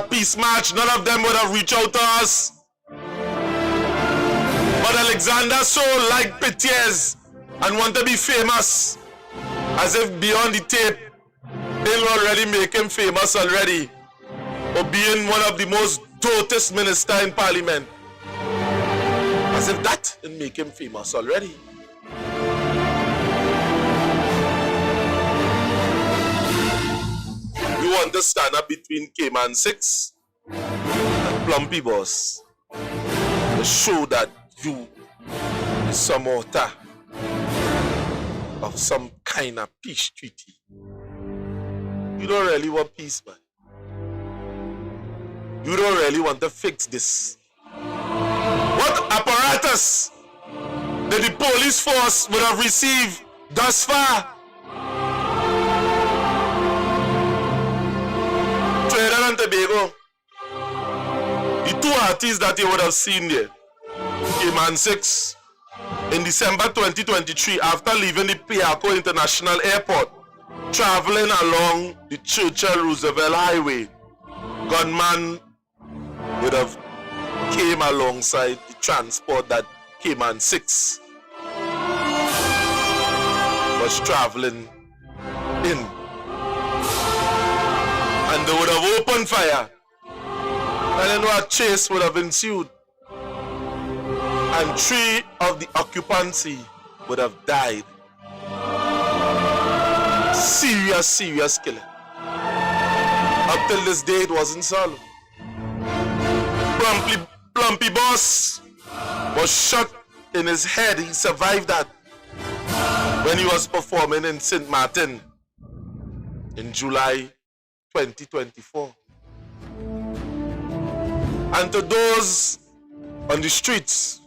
peace march. None of them would have reached out to us. But Alexander so liked pitiers and want to be famous, as if beyond the tape, they'll already make him famous already, for being one of the most doted ministers in Parliament. As if that will make him famous already. You want to stand up between Cayman 6 and Plumpy Boss to show that you is some author of some kind of peace treaty. You don't really want peace, man. You don't really want to fix this. What apparatus did the police force would have received thus far? Trinidad and Tobago, the two artists that you would have seen there, Cayman 6, in December 2023, after leaving the Piarco International Airport, traveling along the Churchill Roosevelt Highway, gunman would have came alongside the transport that Cayman 6 was traveling in. And they would have opened fire. And then a chase would have ensued. And 3 of the occupancy would have died. Serious killing. Up till this day, it wasn't solved. Plumpy Boss was shot in his head. He survived that when he was performing in St. Martin in July 2024. And to those on the streets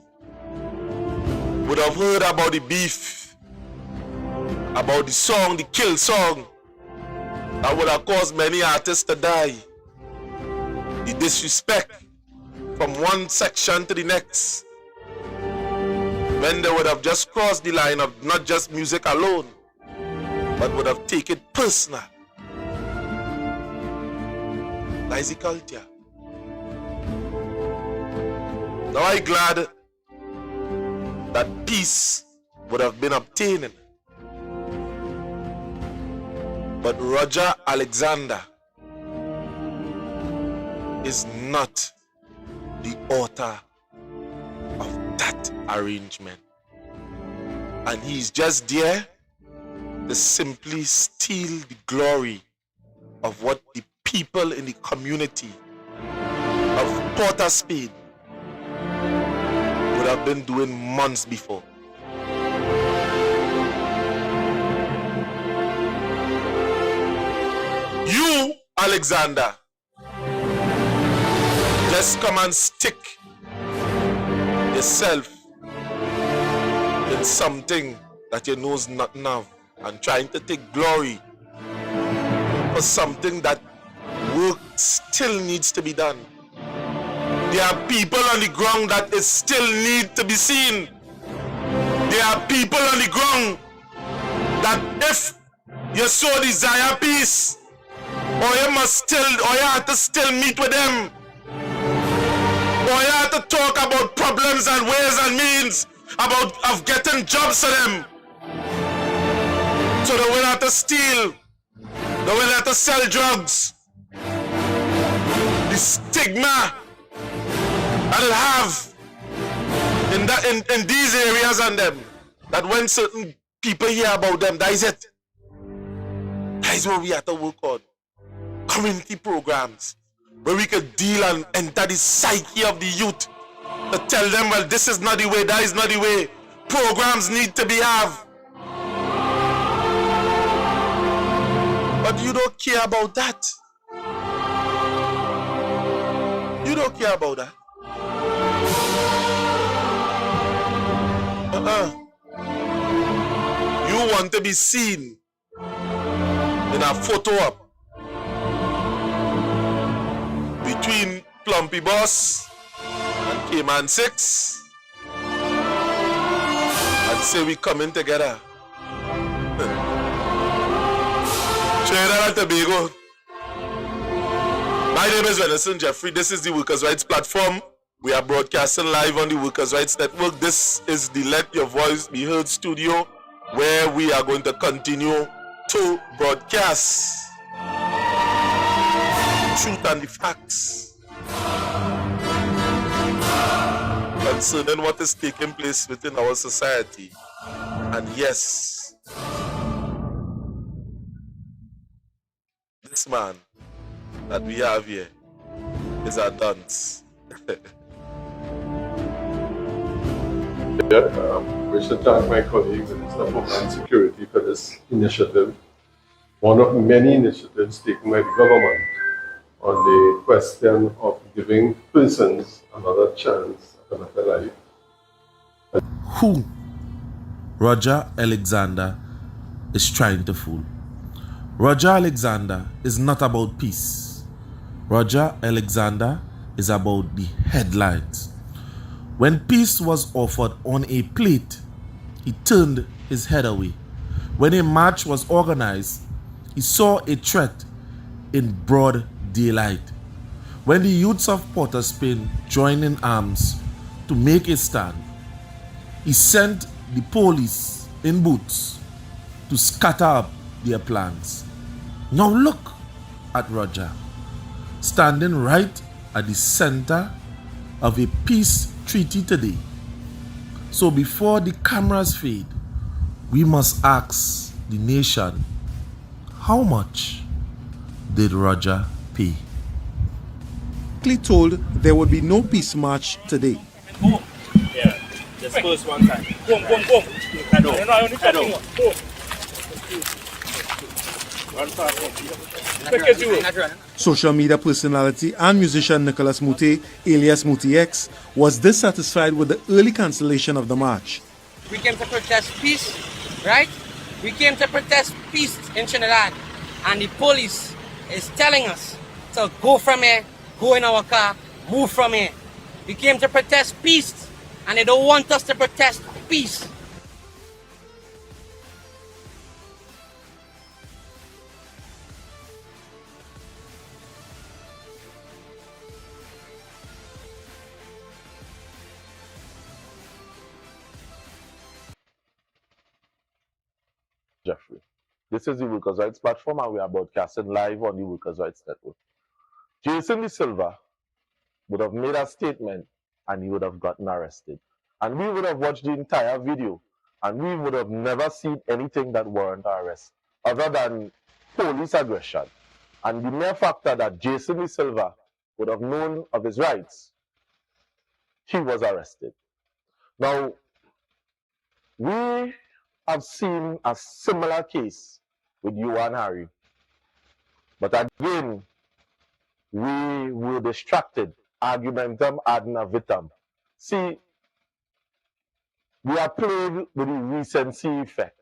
would have heard about the beef, about the song, the kill song, that would have caused many artists to die. The disrespect from one section to the next, when they would have just crossed the line of not just music alone, but would have taken it personal. That is the culture. Now I'm glad that peace would have been obtained. But Roger Alexander is not the author of that arrangement. And he's just there to simply steal the glory of what the people in the community of Port of Spain would have been doing months before. You, Alexander, just come and stick yourself in something that you know is nothing of, and trying to take glory for something that work still needs to be done. There are people on the ground that is still need to be seen. There are people on the ground that if you so desire peace, or you have to still meet with them, or you have to talk about problems and ways and means of getting jobs for them. So they will have to steal, they will have to sell drugs. The stigma that they'll have in these areas and them that when certain people hear about them, that is it. That is what we have to work on. Community programs where we could deal and enter the psyche of the youth to tell them, well, this is not the way, that is not the way. Programs need to be have. But you don't care about that. You don't care about that. You want to be seen in a photo op between Plumpy Boss and Cayman 6 and say we coming together. Trinidad and Tobago. My name is Venison Jeffrey. This is the Workers' Rights Platform. We are broadcasting live on the Workers' Rights Network. This is the Let Your Voice Be Heard studio, where we are going to continue to broadcast truth and the facts concerning what is taking place within our society. And yes, this man that we have here is a dunce. Wish to thank my colleague, the Minister of Homeland Security, for this initiative. One of many initiatives taken by the government on the question of giving persons another chance at another life. Who Roger Alexander is trying to fool? Roger Alexander is not about peace. Roger Alexander is about the headlines. When peace was offered on a plate, he turned his head away. When a march was organized, he saw a threat in broad daylight. When the youths of Port of Spain joined in arms to make a stand, he sent the police in boots to scatter up their plans. Now look at Roger, standing right at the center of a peace treaty today. So before the cameras fade, we must ask the nation, how much did Roger pay? Told there would be no peace march today. Yeah, just first one time. Head on. Social media personality and musician Nicholas Muti, alias Muti X, was dissatisfied with the early cancellation of the march. We came to protest peace, right? We came to protest peace in Trinidad. And the police is telling us to go from here, go in our car, move from here. We came to protest peace, and they don't want us to protest peace. Jeffrey. This is the Workers' Rights Platform, and we are broadcasting live on the Workers' Rights Network. Jason De Silva would have made a statement and he would have gotten arrested. And we would have watched the entire video and we would have never seen anything that warranted arrest other than police aggression. And the mere factor that Jason De Silva would have known of his rights, he was arrested. Now, we have seen a similar case with Johan Hari. But again, we were distracted, argumentum ad navitam. See, we are playing with the recency effect,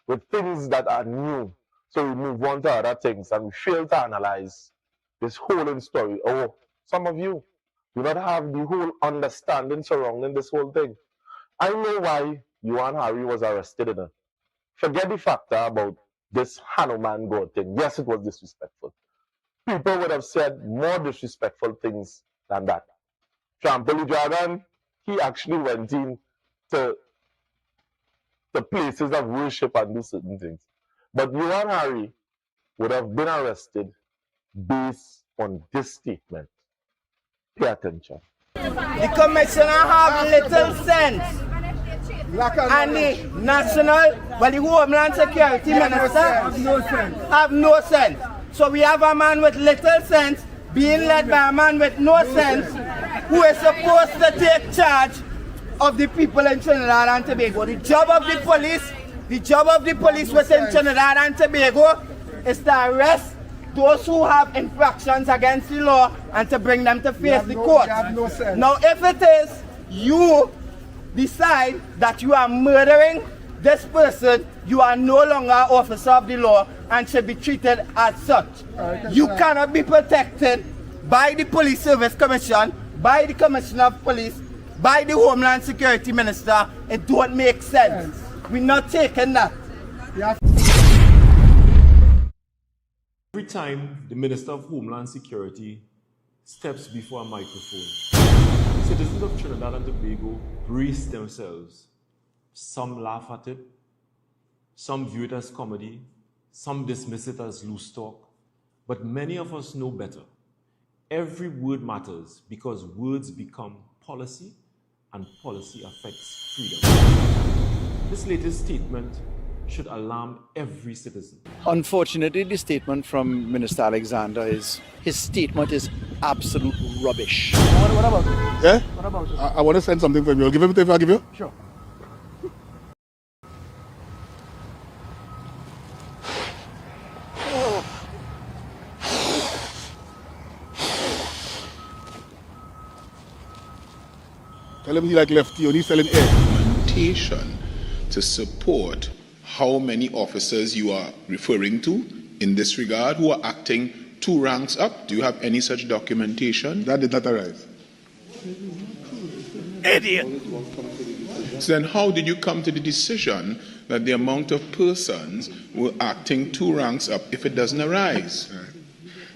with things that are new. So we move on to other things and we fail to analyze this whole story. Oh, some of you do not have the whole understanding surrounding this whole thing. I know why Johan Hari was arrested in it. Forget the factor about this Hanuman God thing. Yes, it was disrespectful. People would have said more disrespectful things than that. Trample Dragon, he actually went in to the places of worship and do certain things. But Johan Hari would have been arrested based on this statement. Pay attention. The commissioner have little sense. and the national, well, the Homeland Security Minister have no sense. So we have a man with little sense being led by a man with no sense who is supposed to take charge of the people in Trinidad and Tobago. The job of the police within Trinidad and Tobago is to arrest those who have infractions against the law and to bring them to face the court. Now, if it is you decide that you are murdering this person, you are no longer an officer of the law and should be treated as such. You cannot be protected by the Police Service Commission, by the Commissioner of Police, by the Homeland Security Minister. It don't make sense. We're not taking that. Every time the Minister of Homeland Security steps before a microphone, citizens of Trinidad and Tobago brace themselves. Some laugh at it, some view it as comedy, some dismiss it as loose talk, but many of us know better. Every word matters because words become policy and policy affects freedom. This latest statement should alarm every citizen. Unfortunately, the statement from Minister Alexander his statement is absolute rubbish. What about it? Yeah? What about it? I want to send something from you. I'll give it if I give you. Sure. Tell him he like lefty or he's selling air. Documentation to support how many officers you are referring to in this regard who are acting 2 ranks up. Do you have any such documentation? That did not arise. Idiot! So then how did you come to the decision that the amount of persons were acting 2 ranks up if it doesn't arise?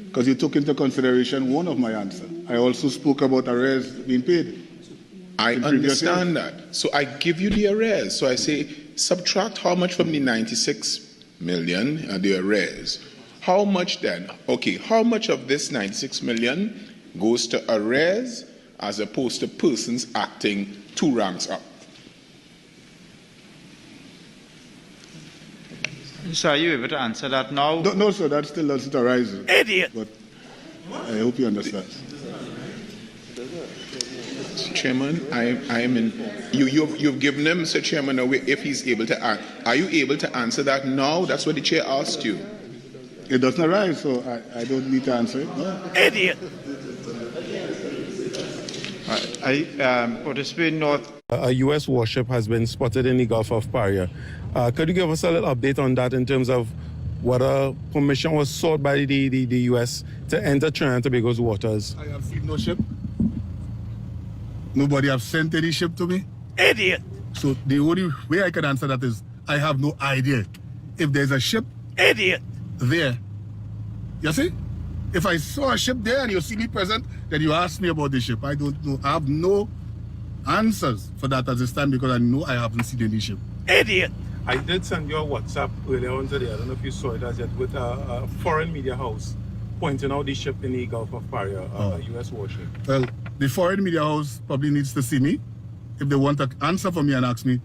Because you took into consideration one of my answers. I also spoke about arrears being paid. I understand that. So I give you the arrears. So I say, subtract how much from the 96 million, the arrears. How much then? Okay, how much of this 96 million goes to arrears as opposed to persons acting 2 ranks up? So are you able to answer that now? No, sir, that still doesn't arise. Idiot! But I hope you understand. Chairman, I am in. You've given him, Mr. Chairman, if he's able to. Are you able to answer that now? That's what the chair asked you. It doesn't arise, so I don't need to answer it. No. Idiot! Port of Spain North. A U.S. warship has been spotted in the Gulf of Paria. Could you give us a little update on that in terms of whether permission was sought by the U.S. to enter Trinidad and Tobago's waters? I have seen no ship. Nobody have sent any ship to me. Idiot! So the only way I can answer that is I have no idea if there's a ship. Idiot! There. You see? If I saw a ship there and you see me present, then you ask me about the ship. I don't know. I have no answers for that at this time because I know I haven't seen any ship. Idiot! I did send you a WhatsApp earlier on today. I don't know if you saw it as yet, with a foreign media house pointing out the ship in the Gulf of Paria, a U.S. warship. Well, the foreign media house probably needs to see me if they want to answer for me and ask me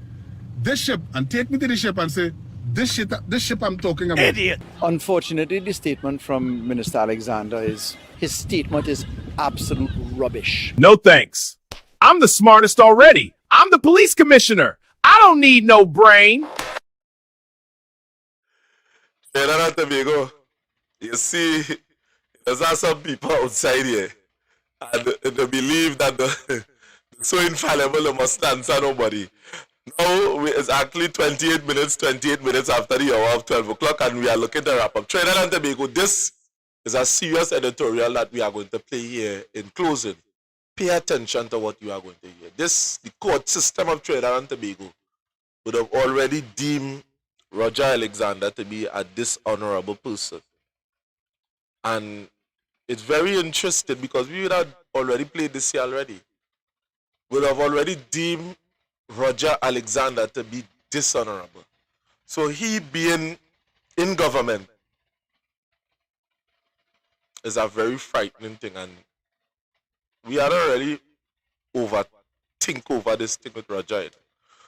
this ship and take me to the ship and say this ship I'm talking about. Idiot! Unfortunately, the statement from Minister Alexander his statement is absolute rubbish. No thanks. I'm the smartest already. I'm the police commissioner. I don't need no brain. Trinidad and Tobago, you see, there's some people outside here, and they believe that they're so infallible they must answer nobody. Now it's actually 28 minutes after the hour of 12 o'clock, and we are looking to wrap up. Trinidad and Tobago, this is a serious editorial that we are going to play here in closing. Pay attention to what you are going to hear. The court system of Trinidad and Tobago would have already deemed Roger Alexander to be a dishonorable person. And it's very interesting because we would have already played this here already. We would have already deemed Roger Alexander to be dishonorable. So he being in government is a very frightening thing, and we are already think over this thing with Roger.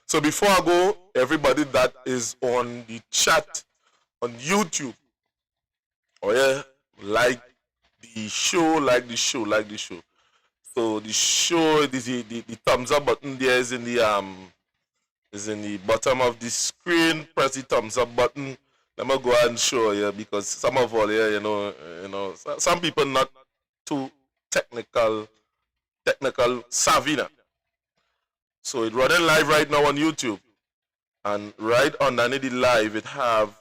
So before I go, everybody that is on the chat on YouTube, oh yeah, like the show, like the show, like the show. So the show, the thumbs up button there is in the bottom of the screen. Press the thumbs up button. Let me go and show you because some of all here, you know, some people not too technical savvy now. So it's running live right now on YouTube, and right underneath the live it have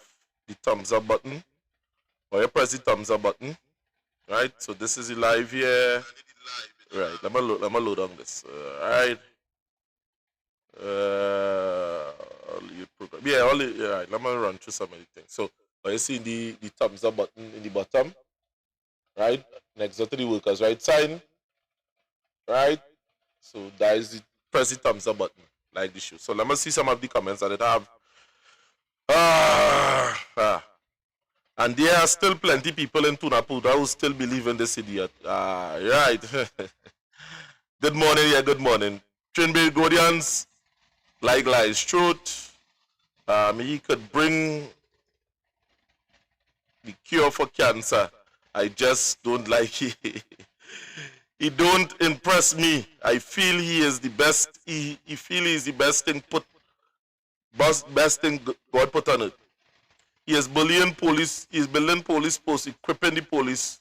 the thumbs up button. Or you press the thumbs up button, right? So this is the live here. Right, let me load on this. Right. Yeah, right. Let me run through some of the things. So you see the thumbs up button in the bottom, right? Next to the workers' right sign, right? So that is the press the thumbs up button, like the show. So let me see some of the comments that it have. And there are still plenty people in Tunapuda who still believe in this idiot. Right. Good morning, yeah, good morning. Trinbay Godians, like lies truth. He could bring the cure for cancer. I just don't like it. He don't impress me. I feel he is the best. He feel he is the best thing best thing God put on it. He is bullying police. He is building police posts, equipping the police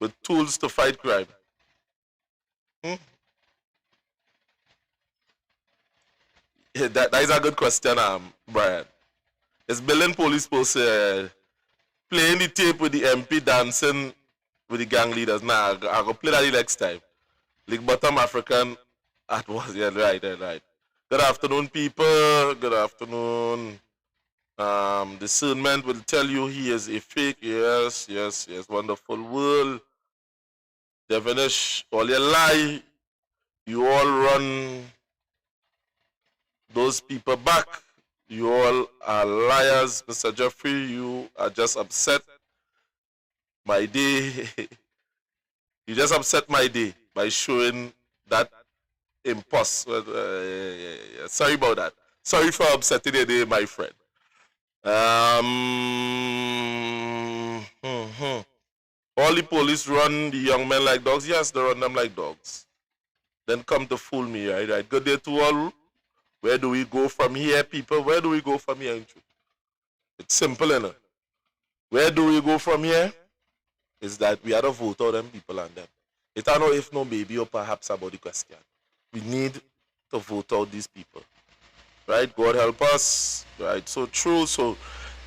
with tools to fight crime. Yeah, that is a good question, Brian. Is building police posts playing the tape with the MP dancing with the gang leaders? Nah, I go play that the next time. Like bottom African at was right. Good afternoon, people. Good afternoon. Discernment will tell you he is a fake. Yes. Wonderful world. Devenish, all your lie. You all run those people back. You all are liars. Mr. Jeffrey, you are just upset my day. You just upset my day by showing that impulse. Sorry about that. Sorry for upsetting your day, my friend. All the police run the young men like dogs. Yes, they run them like dogs. Then come to fool me, right? Good day to all. Where do we go from here, people? Where do we go from here? It's simple enough. Where do we go from here? Is that we are to vote out them people and them. It I know if no baby or perhaps about the question. We need to vote out these people. Right? God help us. Right? So true. So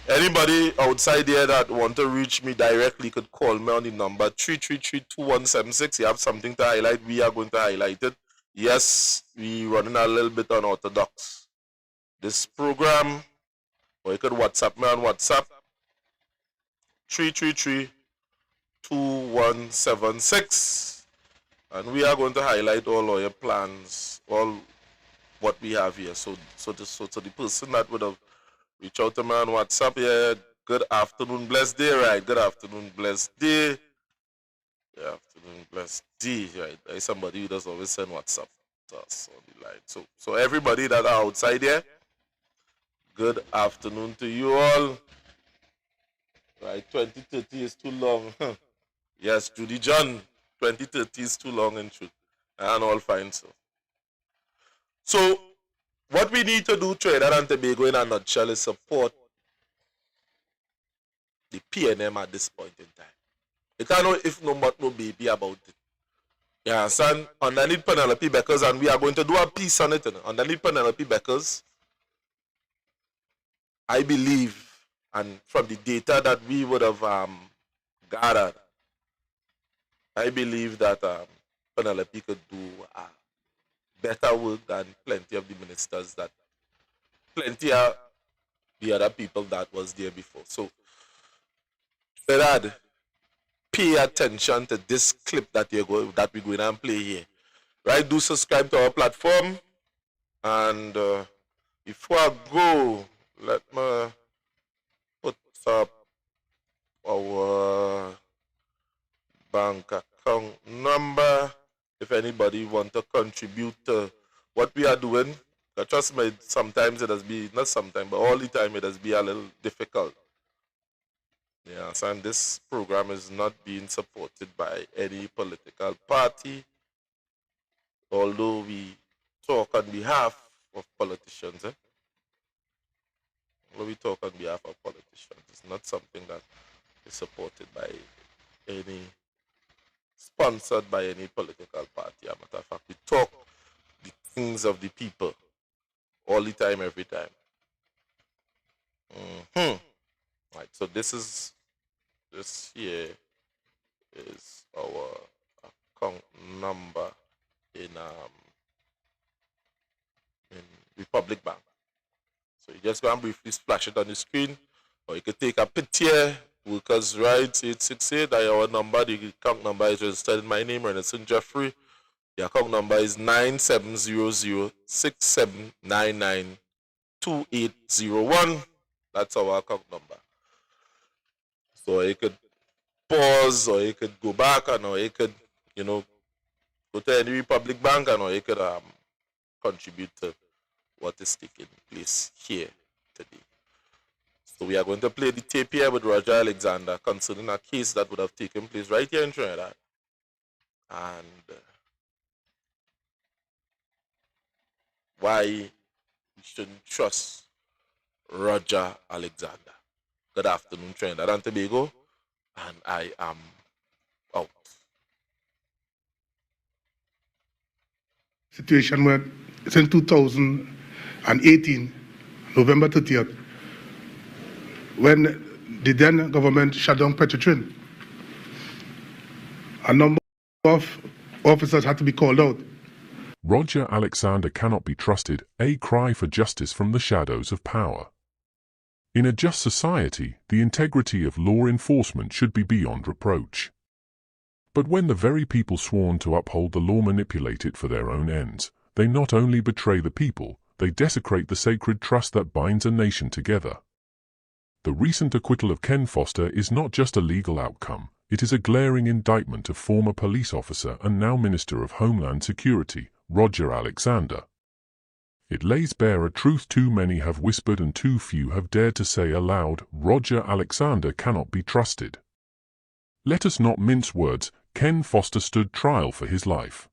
anybody outside there that want to reach me directly could call me on the number 333-2176. You have something to highlight, we are going to highlight it. Yes, we running a little bit unorthodox. This program, or you could WhatsApp me on WhatsApp. 333-2176. And we are going to highlight all our plans, all what we have here. So to the person that would have reached out to me on WhatsApp, yeah, good afternoon, blessed day, right? Good afternoon, blessed day. Good afternoon, blessed day, right? There's somebody who does always send WhatsApp to us on the line. So everybody that are outside here, good afternoon to you all. Right, 2030 is too long. Yes, Judy John, 2030 is too long in truth. And all fine, so. So, what we need to do, Trinidad and Tobago, in a nutshell, is support the PNM at this point in time. You can't know if no baby about it. You understand? Underneath Penelope Beckers, and we are going to do a piece on it. Underneath Penelope Beckers, I believe, and from the data that we would have gathered, I believe that Penelope could do better work than plenty of the ministers plenty of the other people that was there before. So, Dad, pay attention to this clip that we're going to play here. Right? Do subscribe to our platform. And before I go, let me put up our bank account number. If anybody want to contribute to what we are doing, Trust me, sometimes it has been, not sometimes, but all the time it has been a little difficult. Yes, and this program is not being supported by any political party, although we talk on behalf of politicians. Although we talk on behalf of politicians, it's not something that is supported by any, sponsored by any political party. As a matter of fact, we talk the things of the people all the time, every time. Right, so this here is our account number in Republic Bank. So you just go and briefly splash it on the screen, or you could take a picture. Workers' Rights 868, that our number. The account number is registered in my name, Renison Jeffrey. The account number is 970067992801. That's our account number. So you could pause, or you could go back, and or you could, go to any Republic Bank, and or you could contribute to what is taking place here today. So we are going to play the tape here with Roger Alexander concerning a case that would have taken place right here in Trinidad. And why we shouldn't trust Roger Alexander. Good afternoon, Trinidad and Tobago, and I am out. Situation where it's in 2018, November 30th, when the then government shut down Petrotrin. A number of officers had to be called out. Roger Alexander cannot be trusted, a cry for justice from the shadows of power. In a just society, the integrity of law enforcement should be beyond reproach. But when the very people sworn to uphold the law manipulate it for their own ends, they not only betray the people, they desecrate the sacred trust that binds a nation together. The recent acquittal of Ken Foster is not just a legal outcome, it is a glaring indictment of former police officer and now Minister of Homeland Security, Roger Alexander. It lays bare a truth too many have whispered and too few have dared to say aloud: Roger Alexander cannot be trusted. Let us not mince words, Ken Foster stood trial for his life.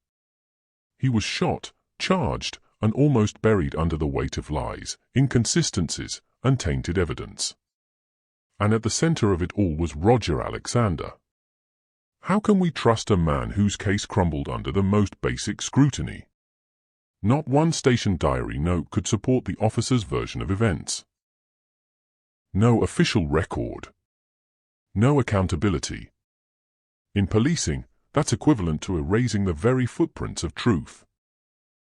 He was shot, charged, and almost buried under the weight of lies, inconsistencies, and tainted evidence. And at the center of it all was Roger Alexander. How can we trust a man whose case crumbled under the most basic scrutiny? Not one station diary note could support the officer's version of events. No official record. No accountability. In policing, that's equivalent to erasing the very footprints of truth.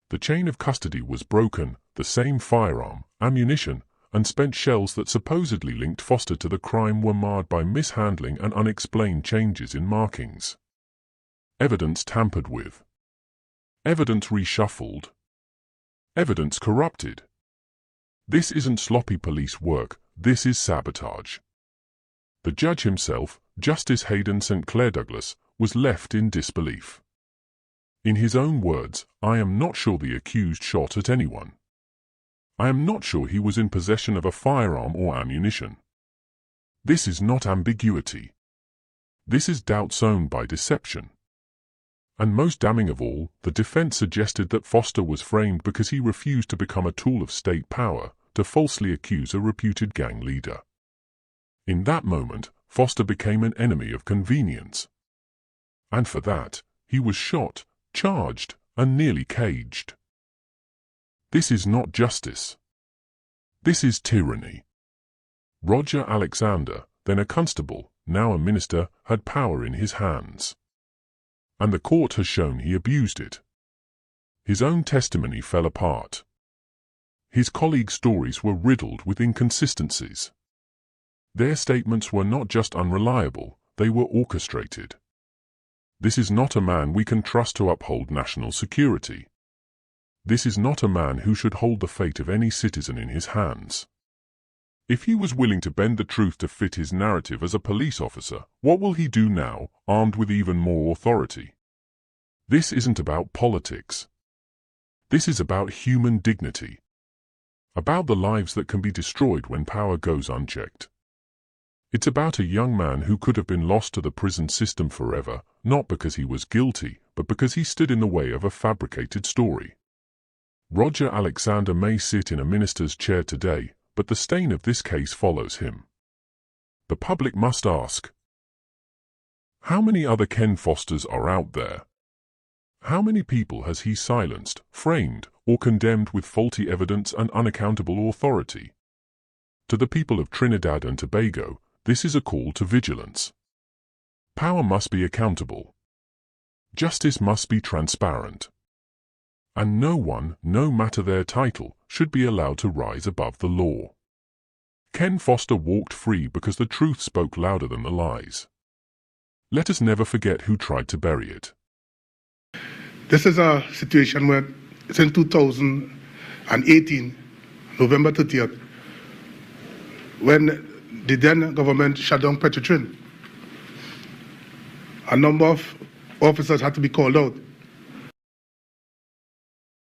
The chain of custody was broken, the same firearm, ammunition, and spent shells that supposedly linked Foster to the crime were marred by mishandling and unexplained changes in markings. Evidence tampered with. Evidence reshuffled. Evidence corrupted. This isn't sloppy police work, this is sabotage. The judge himself, Justice Hayden St. Clair Douglas, was left in disbelief. In his own words, "I am not sure the accused shot at anyone. I am not sure he was in possession of a firearm or ammunition." This is not ambiguity. This is doubt sown by deception. And most damning of all, the defense suggested that Foster was framed because he refused to become a tool of state power, to falsely accuse a reputed gang leader. In that moment, Foster became an enemy of convenience. And for that, he was shot, charged, and nearly caged. This is not justice. This is tyranny. Roger Alexander, then a constable, now a minister, had power in his hands. And the court has shown he abused it. His own testimony fell apart. His colleagues' stories were riddled with inconsistencies. Their statements were not just unreliable, they were orchestrated. This is not a man we can trust to uphold national security. This is not a man who should hold the fate of any citizen in his hands. If he was willing to bend the truth to fit his narrative as a police officer, what will he do now, armed with even more authority? This isn't about politics. This is about human dignity. About the lives that can be destroyed when power goes unchecked. It's about a young man who could have been lost to the prison system forever, not because he was guilty, but because he stood in the way of a fabricated story. Roger Alexander may sit in a minister's chair today, but the stain of this case follows him. The public must ask, how many other Ken Fosters are out there? How many people has he silenced, framed, or condemned with faulty evidence and unaccountable authority? To the people of Trinidad and Tobago, this is a call to vigilance. Power must be accountable. Justice must be transparent. And no one, no matter their title, should be allowed to rise above the law. Ken Foster walked free because the truth spoke louder than the lies. Let us never forget who tried to bury it. This is a situation where it's in 2018, November 30th, when the then government shut down Petrotrin. A number of officers had to be called out.